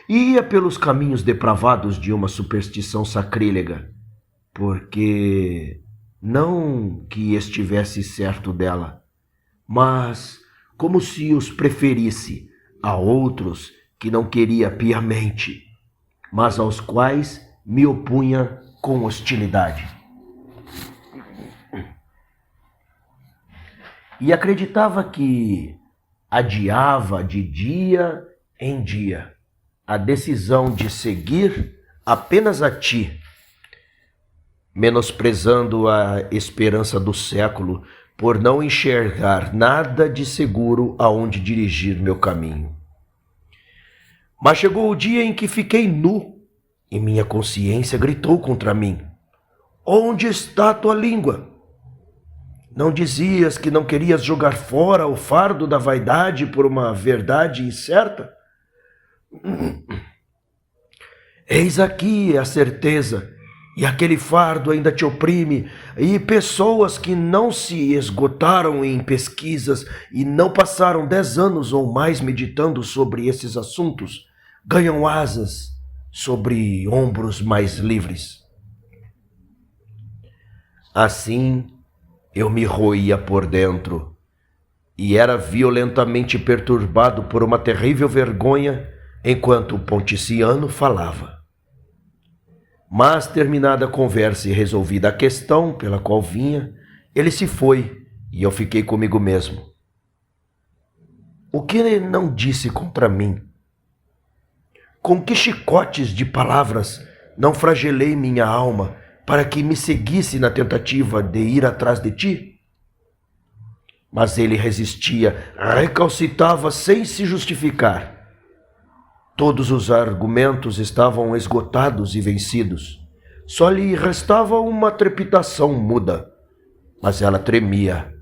e ia pelos caminhos depravados de uma superstição sacrílega, porque não que estivesse certo dela, mas como se os preferisse a outros que não queria piamente, mas aos quais me opunha com hostilidade. E acreditava que adiava de dia em dia a decisão de seguir apenas a ti, menosprezando a esperança do século por não enxergar nada de seguro aonde dirigir meu caminho. Mas chegou o dia em que fiquei nu e minha consciência gritou contra mim: onde está tua língua? Não dizias que não querias jogar fora o fardo da vaidade por uma verdade incerta? Eis aqui a certeza, e aquele fardo ainda te oprime, e pessoas que não se esgotaram em pesquisas e não passaram 10 anos ou mais meditando sobre esses assuntos, ganham asas sobre ombros mais livres. Assim, eu me roía por dentro, e era violentamente perturbado por uma terrível vergonha enquanto o Ponticiano falava. Mas, terminada a conversa e resolvida a questão pela qual vinha, ele se foi e eu fiquei comigo mesmo. O que ele não disse contra mim? Com que chicotes de palavras não flagelei minha alma para que me seguisse na tentativa de ir atrás de ti? Mas ele resistia, recalcitrava sem se justificar. Todos os argumentos estavam esgotados e vencidos. Só lhe restava uma trepitação muda, mas ela tremia,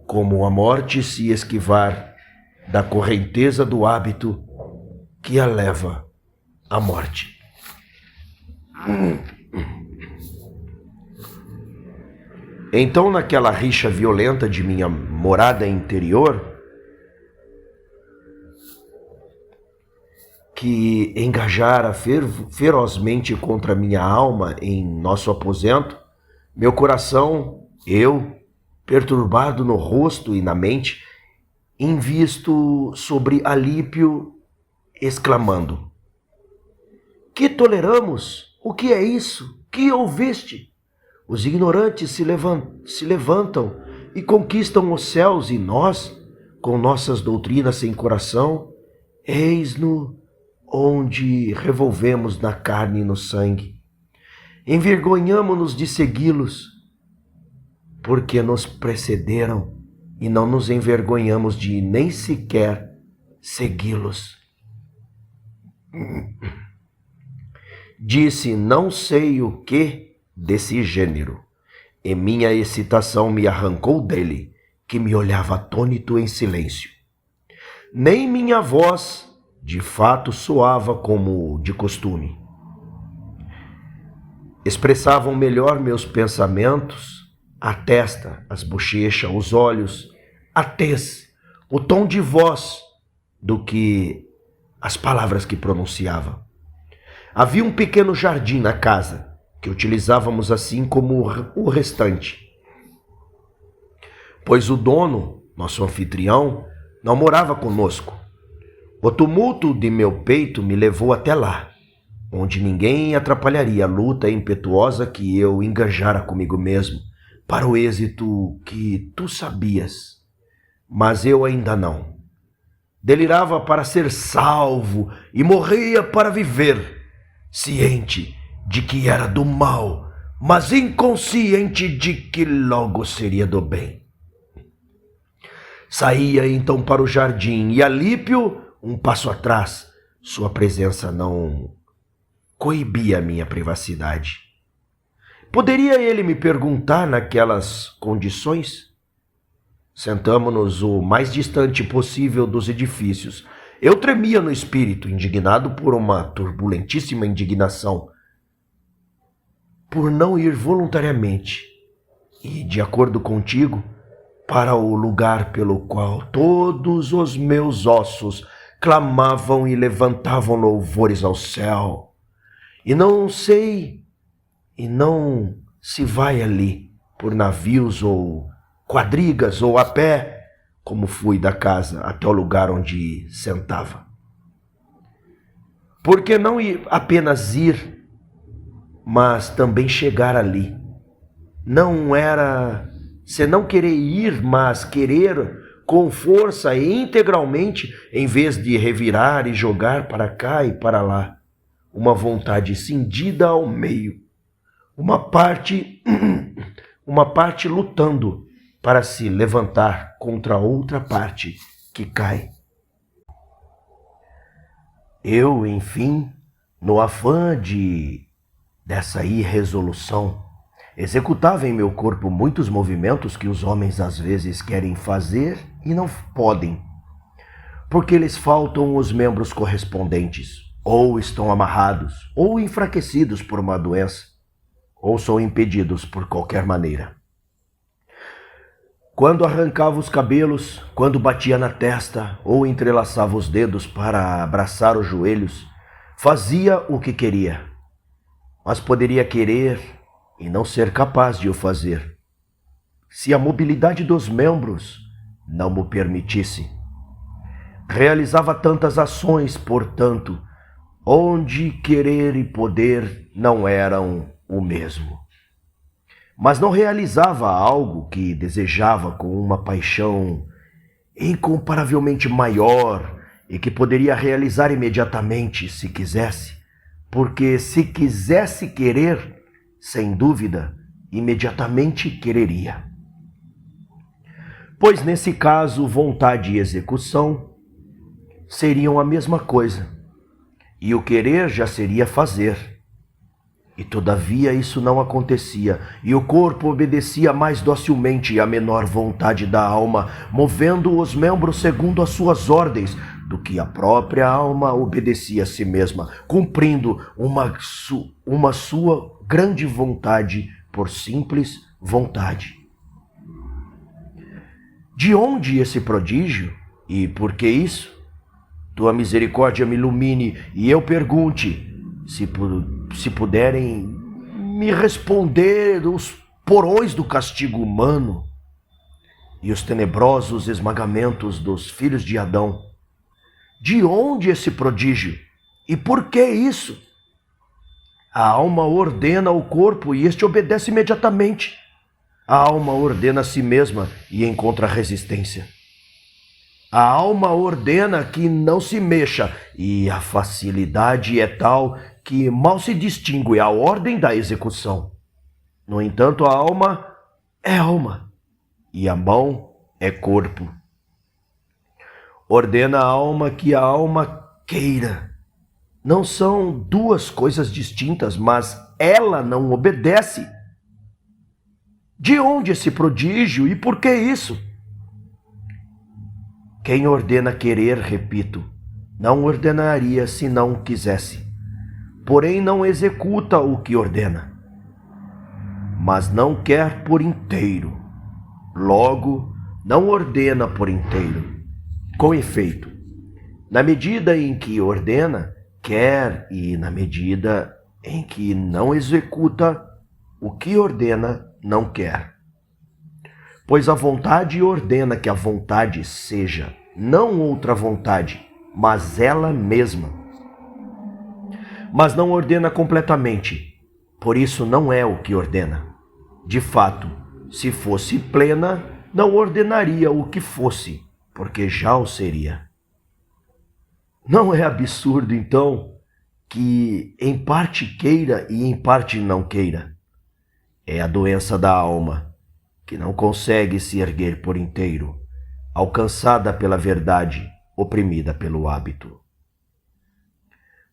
como a morte se esquivar da correnteza do hábito que a leva à morte. Então, naquela rixa violenta de minha morada interior, que engajara ferozmente contra minha alma em nosso aposento, meu coração, perturbado no rosto e na mente, invisto sobre Alípio, exclamando: que toleramos? O que é isso? Que ouviste? Os ignorantes se levantam e conquistam os céus, e nós, com nossas doutrinas sem coração, eis-no onde revolvemos na carne e no sangue. Envergonhamo-nos de segui-los, porque nos precederam, e não nos envergonhamos de nem sequer segui-los. Disse não sei o que desse gênero, e minha excitação me arrancou dele, que me olhava atônito em silêncio. Nem minha voz, de fato, soava como de costume. Expressavam melhor meus pensamentos a testa, as bochechas, os olhos, a tez, o tom de voz do que as palavras que pronunciava. Havia um pequeno jardim na casa, que utilizávamos assim como o restante, pois o dono, nosso anfitrião, não morava conosco. O tumulto de meu peito me levou até lá, onde ninguém atrapalharia a luta impetuosa que eu engajara comigo mesmo, para o êxito que tu sabias, mas eu ainda não. Delirava para ser salvo e morria para viver, ciente de que era do mal, mas inconsciente de que logo seria do bem. Saía então para o jardim e Alípio, um passo atrás, sua presença não coibia a minha privacidade. Poderia ele me perguntar naquelas condições? Sentamo-nos o mais distante possível dos edifícios. Eu tremia no espírito, indignado por uma turbulentíssima indignação, por não ir voluntariamente e, de acordo contigo, para o lugar pelo qual todos os meus ossos clamavam e levantavam louvores ao céu. E não se vai ali por navios ou quadrigas ou a pé, como fui da casa até o lugar onde sentava. Por que não apenas ir, mas também chegar ali? Não era senão querer ir, mas querer com força e integralmente, em vez de revirar e jogar para cá e para lá. Uma vontade cindida ao meio, uma parte lutando para se levantar contra outra parte que cai. Eu, enfim, no afã dessa irresolução, executava em meu corpo muitos movimentos que os homens às vezes querem fazer e não podem, porque lhes faltam os membros correspondentes, ou estão amarrados, ou enfraquecidos por uma doença, ou são impedidos por qualquer maneira. Quando arrancava os cabelos, quando batia na testa, ou entrelaçava os dedos para abraçar os joelhos, fazia o que queria, mas poderia querer e não ser capaz de o fazer, se a mobilidade dos membros não me permitisse. Realizava tantas ações, portanto, onde querer e poder não eram o mesmo. Mas não realizava algo que desejava com uma paixão incomparavelmente maior e que poderia realizar imediatamente se quisesse, porque se quisesse querer, sem dúvida, imediatamente quereria. Pois nesse caso, vontade e execução seriam a mesma coisa, e o querer já seria fazer. E todavia isso não acontecia, e o corpo obedecia mais docilmente à menor vontade da alma, movendo os membros segundo as suas ordens, do que a própria alma obedecia a si mesma, cumprindo uma sua grande vontade por simples vontade. De onde esse prodígio e por que isso? Tua misericórdia me ilumine e eu pergunte, se puderem me responder os porões do castigo humano e os tenebrosos esmagamentos dos filhos de Adão. De onde esse prodígio? E por que isso? A alma ordena ao corpo e este obedece imediatamente. A alma ordena a si mesma e encontra resistência. A alma ordena que não se mexa e a facilidade é tal que mal se distingue a ordem da execução. No entanto, a alma é alma e a mão é corpo. Ordena a alma que a alma queira. Não são duas coisas distintas, mas ela não obedece. De onde esse prodígio e por que isso? Quem ordena querer, repito, não ordenaria se não quisesse. Porém, não executa o que ordena, mas não quer por inteiro. Logo, não ordena por inteiro. Com efeito, na medida em que ordena, quer, e na medida em que não executa o que ordena, não quer. Pois a vontade ordena que a vontade seja não outra vontade, mas ela mesma. Mas não ordena completamente, por isso não é o que ordena. De fato, se fosse plena, não ordenaria o que fosse, porque já o seria. Não é absurdo, então, que em parte queira e em parte não queira? É a doença da alma, que não consegue se erguer por inteiro, alcançada pela verdade, oprimida pelo hábito.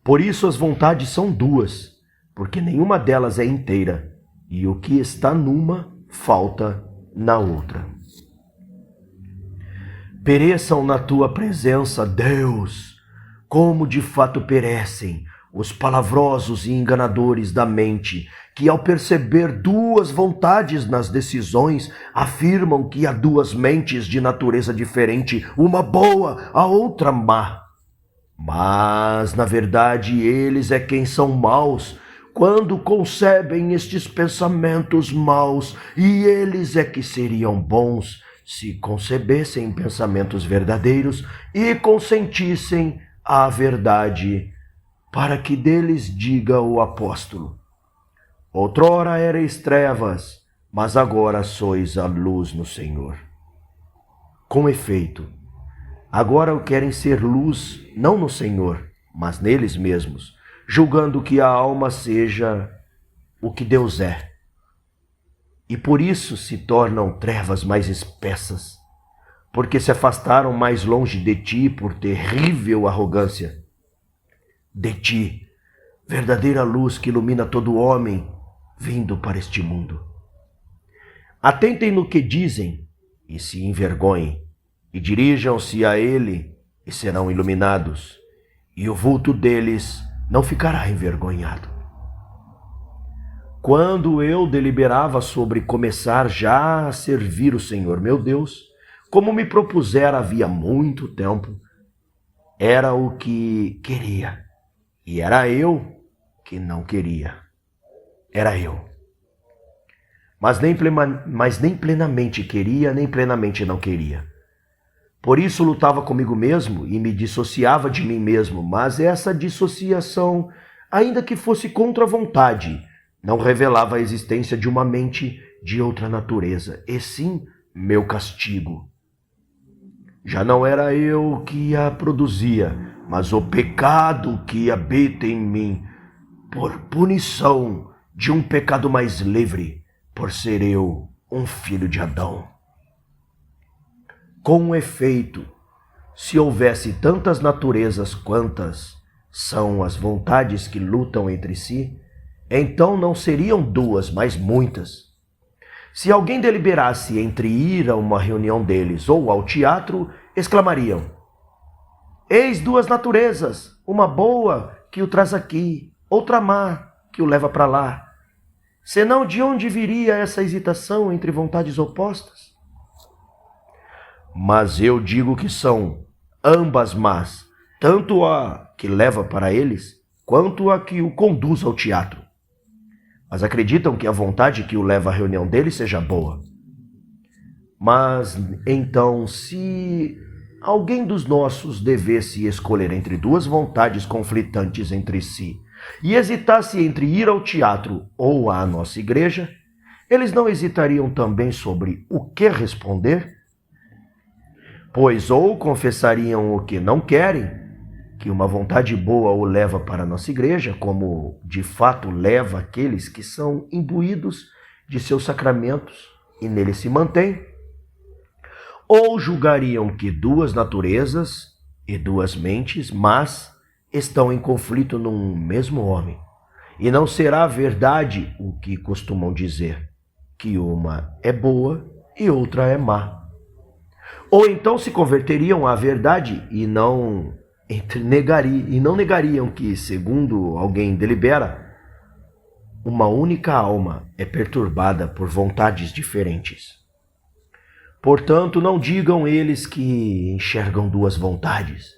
Por isso as vontades são duas, porque nenhuma delas é inteira, e o que está numa falta na outra. Pereçam na tua presença, Deus, como de fato perecem os palavrosos e enganadores da mente, que ao perceber duas vontades nas decisões, afirmam que há duas mentes de natureza diferente, uma boa, a outra má. Mas, na verdade, eles é quem são maus, quando concebem estes pensamentos maus, e eles é que seriam bons, se concebessem pensamentos verdadeiros e consentissem à verdade, para que deles diga o apóstolo: outrora erais trevas, mas agora sois a luz no Senhor. Com efeito, agora querem ser luz não no Senhor, mas neles mesmos, julgando que a alma seja o que Deus é. E por isso se tornam trevas mais espessas, porque se afastaram mais longe de ti por terrível arrogância. De ti, verdadeira luz que ilumina todo homem, vindo para este mundo. Atentem no que dizem e se envergonhem, e dirijam-se a ele e serão iluminados, e o vulto deles não ficará envergonhado. Quando eu deliberava sobre começar já a servir o Senhor meu Deus, como me propusera havia muito tempo, era o que queria, e era eu que não queria. Era eu. Mas nem plenamente queria, nem plenamente não queria. Por isso lutava comigo mesmo e me dissociava de mim mesmo, mas essa dissociação, ainda que fosse contra a vontade, não revelava a existência de uma mente de outra natureza, e sim meu castigo. Já não era eu que a produzia, mas o pecado que habita em mim, por punição de um pecado mais livre, por ser eu um filho de Adão. Com efeito, se houvesse tantas naturezas quantas são as vontades que lutam entre si, então não seriam duas, mas muitas. Se alguém deliberasse entre ir a uma reunião deles ou ao teatro, exclamariam: Eis duas naturezas, uma boa que o traz aqui, outra má que o leva para lá. Senão de onde viria essa hesitação entre vontades opostas? Mas eu digo que são ambas más, tanto a que leva para eles, quanto a que o conduz ao teatro. Mas acreditam que a vontade que o leva à reunião deles seja boa. Mas então, se alguém dos nossos devesse escolher entre duas vontades conflitantes entre si, e hesitasse entre ir ao teatro ou à nossa igreja, eles não hesitariam também sobre o que responder? Pois ou confessariam o que não querem, que uma vontade boa o leva para a nossa igreja, como de fato leva aqueles que são imbuídos de seus sacramentos e nele se mantêm, ou julgariam que duas naturezas e duas mentes, mas estão em conflito num mesmo homem. E não será verdade o que costumam dizer, que uma é boa e outra é má. Ou então se converteriam à verdade e não negariam que, segundo alguém delibera, uma única alma é perturbada por vontades diferentes. Portanto, não digam eles que enxergam duas vontades,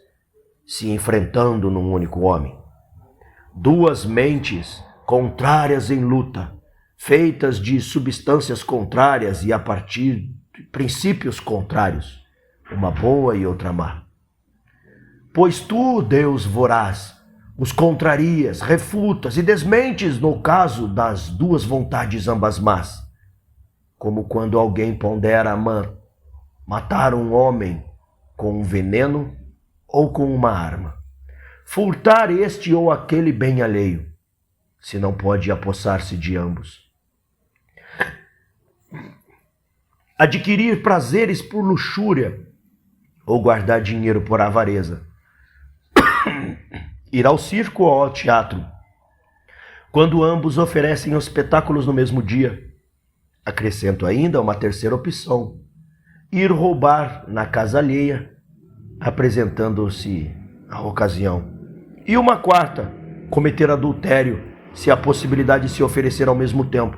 se enfrentando num único homem. Duas mentes contrárias em luta, feitas de substâncias contrárias e a partir de princípios contrários, uma boa e outra má. Pois tu, Deus voraz, os contrarias, refutas e desmentes no caso das duas vontades ambas más, como quando alguém pondera matar um homem com um veneno ou com uma arma, furtar este ou aquele bem alheio, se não pode apossar-se de ambos, adquirir prazeres por luxúria ou guardar dinheiro por avareza, ir ao circo ou ao teatro, quando ambos oferecem espetáculos no mesmo dia. Acrescento ainda uma terceira opção: ir roubar na casa alheia, apresentando-se a ocasião. E uma quarta: cometer adultério, se a possibilidade se oferecer ao mesmo tempo.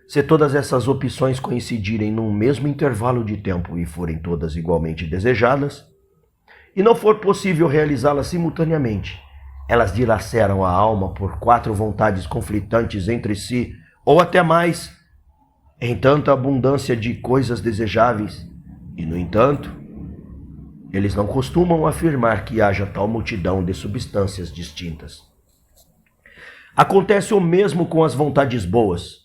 Se todas essas opções coincidirem num mesmo intervalo de tempo e forem todas igualmente desejadas, e não for possível realizá-las simultaneamente, elas dilaceram a alma por 4 vontades conflitantes entre si, ou até mais, em tanta abundância de coisas desejáveis, e, no entanto, eles não costumam afirmar que haja tal multidão de substâncias distintas. Acontece o mesmo com as vontades boas.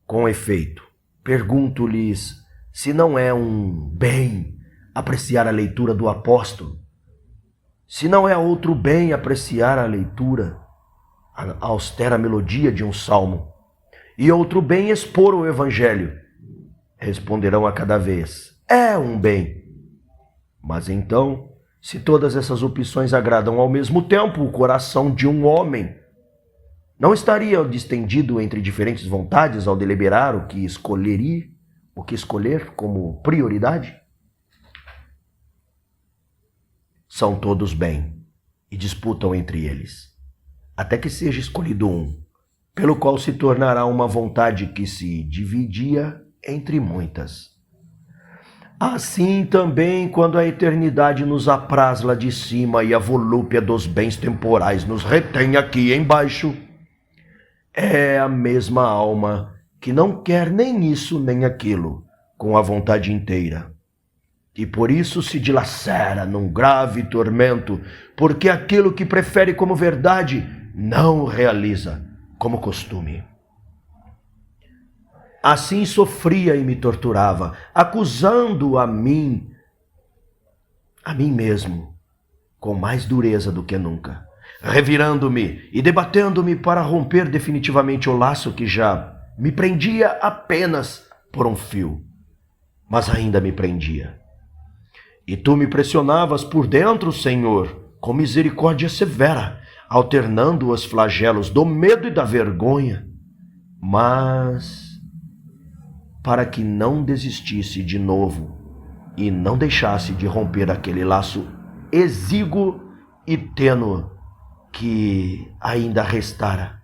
Com efeito, pergunto-lhes se não é um bem apreciar a leitura do apóstolo, se não é outro bem apreciar a leitura, a austera melodia de um salmo, e outro bem expor o evangelho. Responderão a cada vez: é um bem. Mas então, se todas essas opções agradam ao mesmo tempo o coração de um homem, não estaria distendido entre diferentes vontades ao deliberar o que escolher como prioridade? São todos bem e disputam entre eles, até que seja escolhido um, pelo qual se tornará uma vontade que se dividia entre muitas. Assim também, quando a eternidade nos apraz lá de cima e a volúpia dos bens temporais nos retém aqui embaixo, é a mesma alma que não quer nem isso nem aquilo com a vontade inteira. E por isso se dilacera num grave tormento, porque aquilo que prefere como verdade não o realiza como costume. Assim sofria e me torturava, acusando a mim mesmo, com mais dureza do que nunca, revirando-me e debatendo-me para romper definitivamente o laço que já me prendia apenas por um fio, mas ainda me prendia. E tu me pressionavas por dentro, Senhor, com misericórdia severa, alternando os flagelos do medo e da vergonha, mas para que não desistisse de novo e não deixasse de romper aquele laço exíguo e tênue que ainda restara,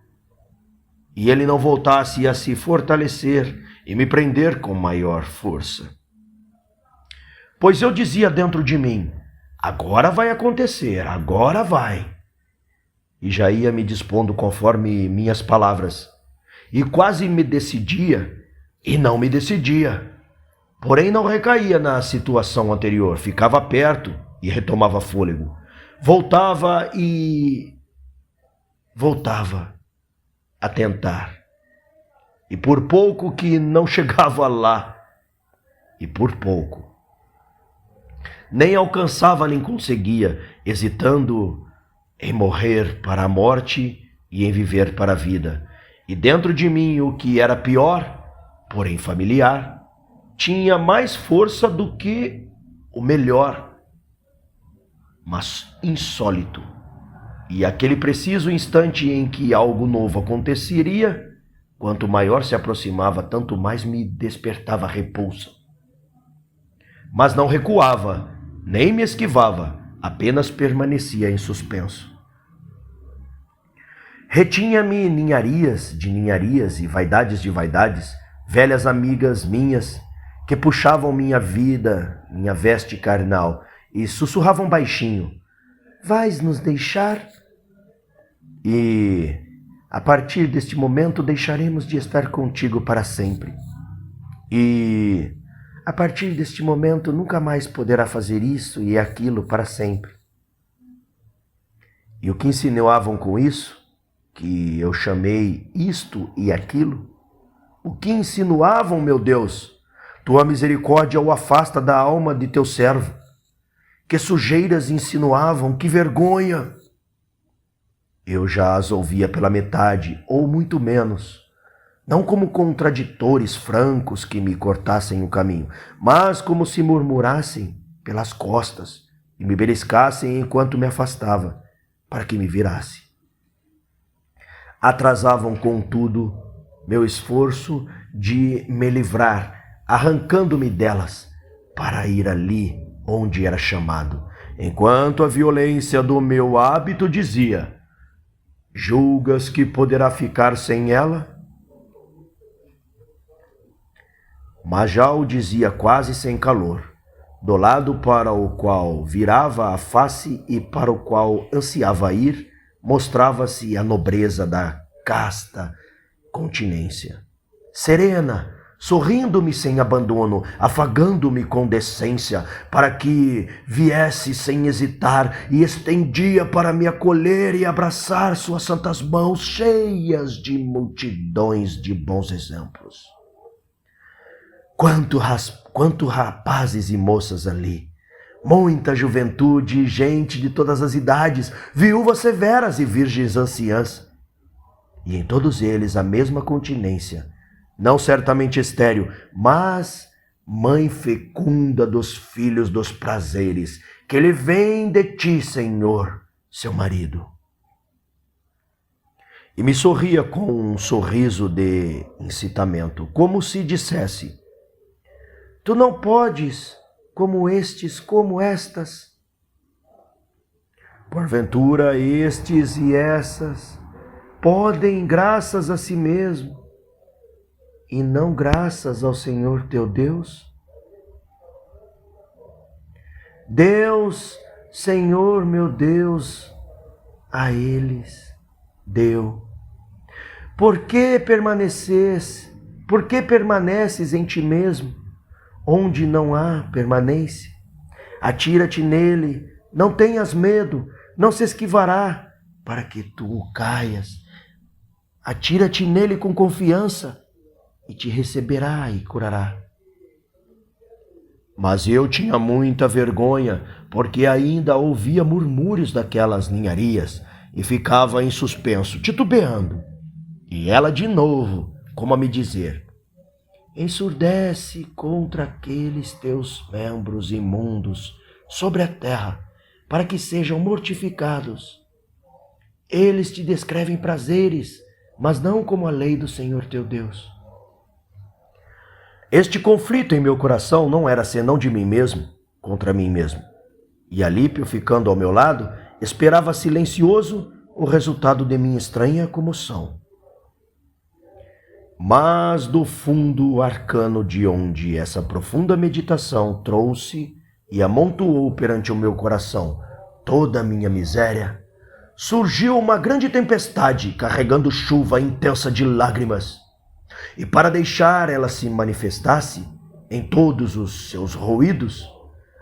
e ele não voltasse a se fortalecer e me prender com maior força. Pois eu dizia dentro de mim: agora vai acontecer, agora vai. E já ia me dispondo conforme minhas palavras, e quase me decidia, e não me decidia. Porém não recaía na situação anterior, ficava perto e retomava fôlego. Voltava a tentar. E por pouco que não chegava lá, e por pouco. Nem alcançava nem conseguia, hesitando em morrer para a morte e em viver para a vida. E dentro de mim o que era pior, porém familiar, tinha mais força do que o melhor, mas insólito. E aquele preciso instante em que algo novo aconteceria, quanto maior se aproximava, tanto mais me despertava repulsa. Mas não recuava, nem me esquivava, apenas permanecia em suspenso. Retinha-me ninharias de ninharias e vaidades de vaidades, velhas amigas minhas, que puxavam minha vida, minha veste carnal, e sussurravam baixinho: vais nos deixar? E a partir deste momento deixaremos de estar contigo para sempre. E a partir deste momento nunca mais poderá fazer isso e aquilo para sempre. E o que insinuavam com isso, que eu chamei isto e aquilo? O que insinuavam, meu Deus? Tua misericórdia o afasta da alma de teu servo. Que sujeiras insinuavam, que vergonha! Eu já as ouvia pela metade, ou muito menos, não como contraditores francos que me cortassem o caminho, mas como se murmurassem pelas costas e me beliscassem enquanto me afastava, para que me virasse. Atrasavam, contudo, meu esforço de me livrar, arrancando-me delas, para ir ali onde era chamado, enquanto a violência do meu hábito dizia: julgas que poderá ficar sem ela? Mas já o dizia quase sem calor, do lado para o qual virava a face e para o qual ansiava ir, mostrava-se a nobreza da casta continência. Serena, sorrindo-me sem abandono, afagando-me com decência, para que viesse sem hesitar, e estendia para me acolher e abraçar suas santas mãos cheias de multidões de bons exemplos. Quanto rapazes e moças ali, muita juventude e gente de todas as idades, viúvas severas e virgens anciãs, e em todos eles a mesma continência, não certamente estéril, mas mãe fecunda dos filhos dos prazeres, que lhe vem de ti, Senhor, seu marido. E me sorria com um sorriso de incitamento, como se dissesse: tu não podes, como estes, como estas. Porventura estes e essas podem, graças a si mesmo, e não graças ao Senhor teu Deus? Deus, Senhor meu Deus, a eles deu. Por que permaneces em ti mesmo, onde não há permanência? Atira-te nele, não tenhas medo, não se esquivará, para que tu caias. Atira-te nele com confiança, e te receberá e curará. Mas eu tinha muita vergonha, porque ainda ouvia murmúrios daquelas ninharias, e ficava em suspenso, titubeando. E ela de novo, como a me dizer: ensurdece contra aqueles teus membros imundos sobre a terra, para que sejam mortificados. Eles te descrevem prazeres, mas não como a lei do Senhor teu Deus. Este conflito em meu coração não era senão de mim mesmo contra mim mesmo. E Alípio, ficando ao meu lado, esperava silencioso o resultado de minha estranha comoção. Mas do fundo arcano de onde essa profunda meditação trouxe e amontoou perante o meu coração toda a minha miséria, surgiu uma grande tempestade carregando chuva intensa de lágrimas. E para deixar ela se manifestasse em todos os seus ruídos,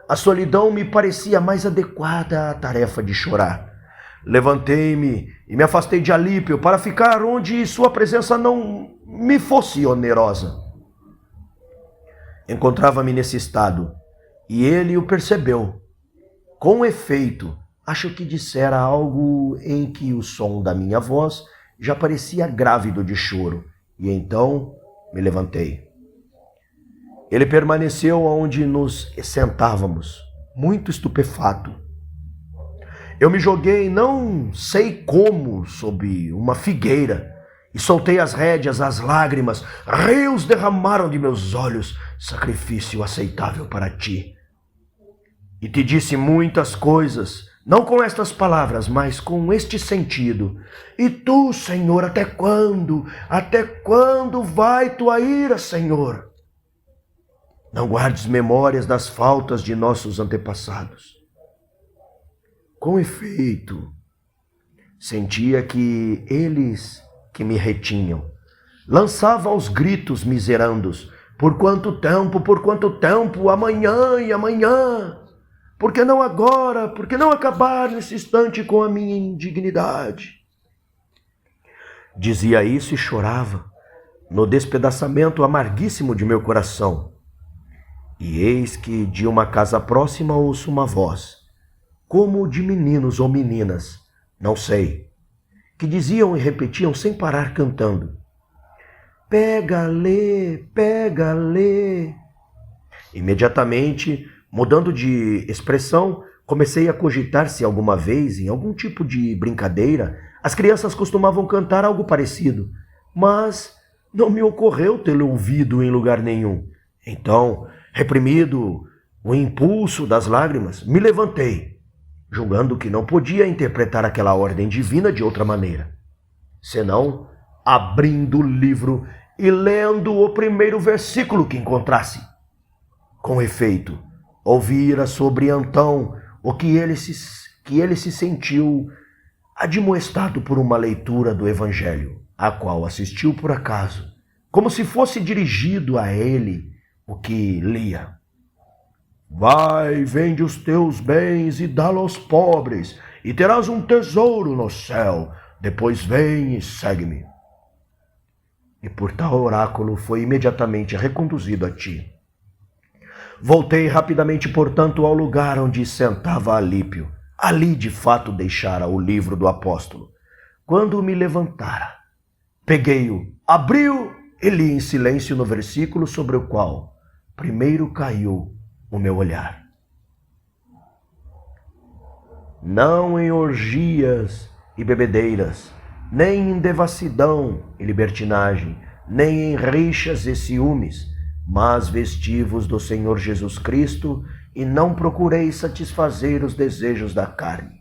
a solidão me parecia mais adequada à tarefa de chorar. Levantei-me e me afastei de Alípio para ficar onde sua presença não me fosse onerosa. Encontrava-me nesse estado e ele o percebeu. Com efeito, acho que dissera algo em que o som da minha voz já parecia grávido de choro, e então me levantei. Ele permaneceu onde nos sentávamos, muito estupefato. Eu me joguei não sei como sob uma figueira e soltei as rédeas às lágrimas. Rios derramaram de meus olhos, sacrifício aceitável para ti. E te disse muitas coisas, não com estas palavras, mas com este sentido. E tu, Senhor, até quando? Até quando vai tua ira, Senhor? Não guardes memórias das faltas de nossos antepassados. Com efeito, sentia que eles que me retinham lançavam aos gritos miserandos: por quanto tempo, amanhã e amanhã? Por que não agora? Por que não acabar nesse instante com a minha indignidade? Dizia isso e chorava, no despedaçamento amarguíssimo de meu coração. E eis que de uma casa próxima ouço uma voz, como de meninos ou meninas, não sei, que diziam e repetiam sem parar cantando: pega-lê, pega-lê. Imediatamente, mudando de expressão, comecei a cogitar se alguma vez, em algum tipo de brincadeira, as crianças costumavam cantar algo parecido, mas não me ocorreu tê-lo ouvido em lugar nenhum. Então, reprimido o impulso das lágrimas, me levantei, julgando que não podia interpretar aquela ordem divina de outra maneira, senão abrindo o livro e lendo o primeiro versículo que encontrasse. Com efeito, ouvira sobre Antão o que ele se sentiu admoestado por uma leitura do Evangelho, a qual assistiu por acaso, como se fosse dirigido a ele o que lia. Vai, vende os teus bens e dá-los aos pobres, e terás um tesouro no céu. Depois vem e segue-me. E por tal oráculo foi imediatamente reconduzido a ti. Voltei rapidamente, portanto, ao lugar onde sentava Alípio. Ali, de fato, deixara o livro do apóstolo. Quando me levantara, peguei-o, abri-o e li em silêncio no versículo sobre o qual primeiro caiu o meu olhar. Não em orgias e bebedeiras, nem em devassidão e libertinagem, nem em rixas e ciúmes, mas vestivos do Senhor Jesus Cristo, e não procurei satisfazer os desejos da carne.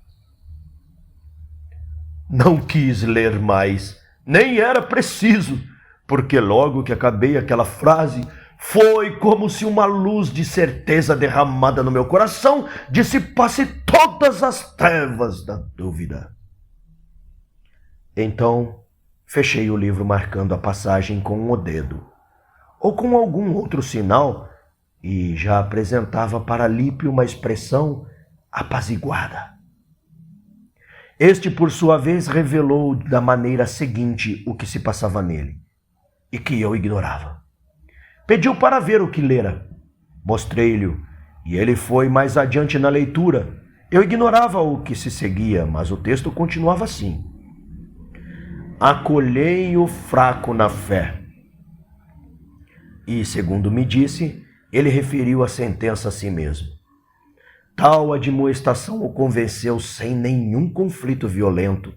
Não quis ler mais, nem era preciso, porque logo que acabei aquela frase, foi como se uma luz de certeza derramada no meu coração dissipasse todas as trevas da dúvida. Então, fechei o livro marcando a passagem com o dedo, ou com algum outro sinal, e já apresentava para Alípio uma expressão apaziguada. Este, por sua vez, revelou da maneira seguinte o que se passava nele, e que eu ignorava. Pediu para ver o que lera. Mostrei-lhe, e ele foi mais adiante na leitura. Eu ignorava o que se seguia, mas o texto continuava assim: acolhei o fraco na fé. E, segundo me disse, ele referiu a sentença a si mesmo. Tal admoestação o convenceu sem nenhum conflito violento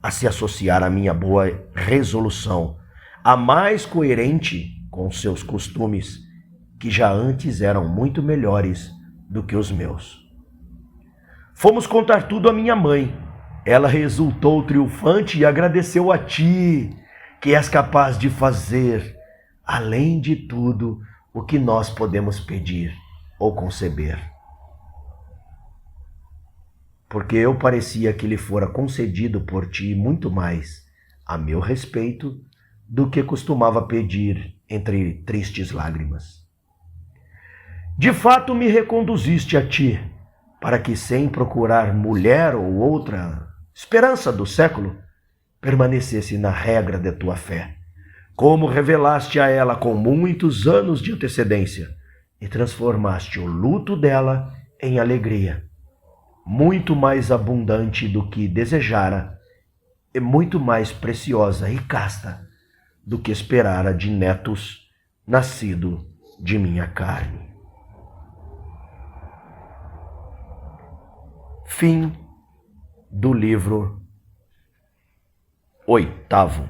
a se associar à minha boa resolução, a mais coerente com seus costumes que já antes eram muito melhores do que os meus. Fomos contar tudo à minha mãe. Ela resultou triunfante e agradeceu a ti, que és capaz de fazer, além de tudo, o que nós podemos pedir ou conceber. Porque eu parecia que lhe fora concedido por ti muito mais a meu respeito do que costumava pedir entre tristes lágrimas. De fato me reconduziste a ti, para que sem procurar mulher ou outra esperança do século, permanecesse na regra de tua fé, como revelaste a ela com muitos anos de antecedência, e transformaste o luto dela em alegria, muito mais abundante do que desejara, e muito mais preciosa e casta do que esperara de netos nascido de minha carne. Fim do livro 8º.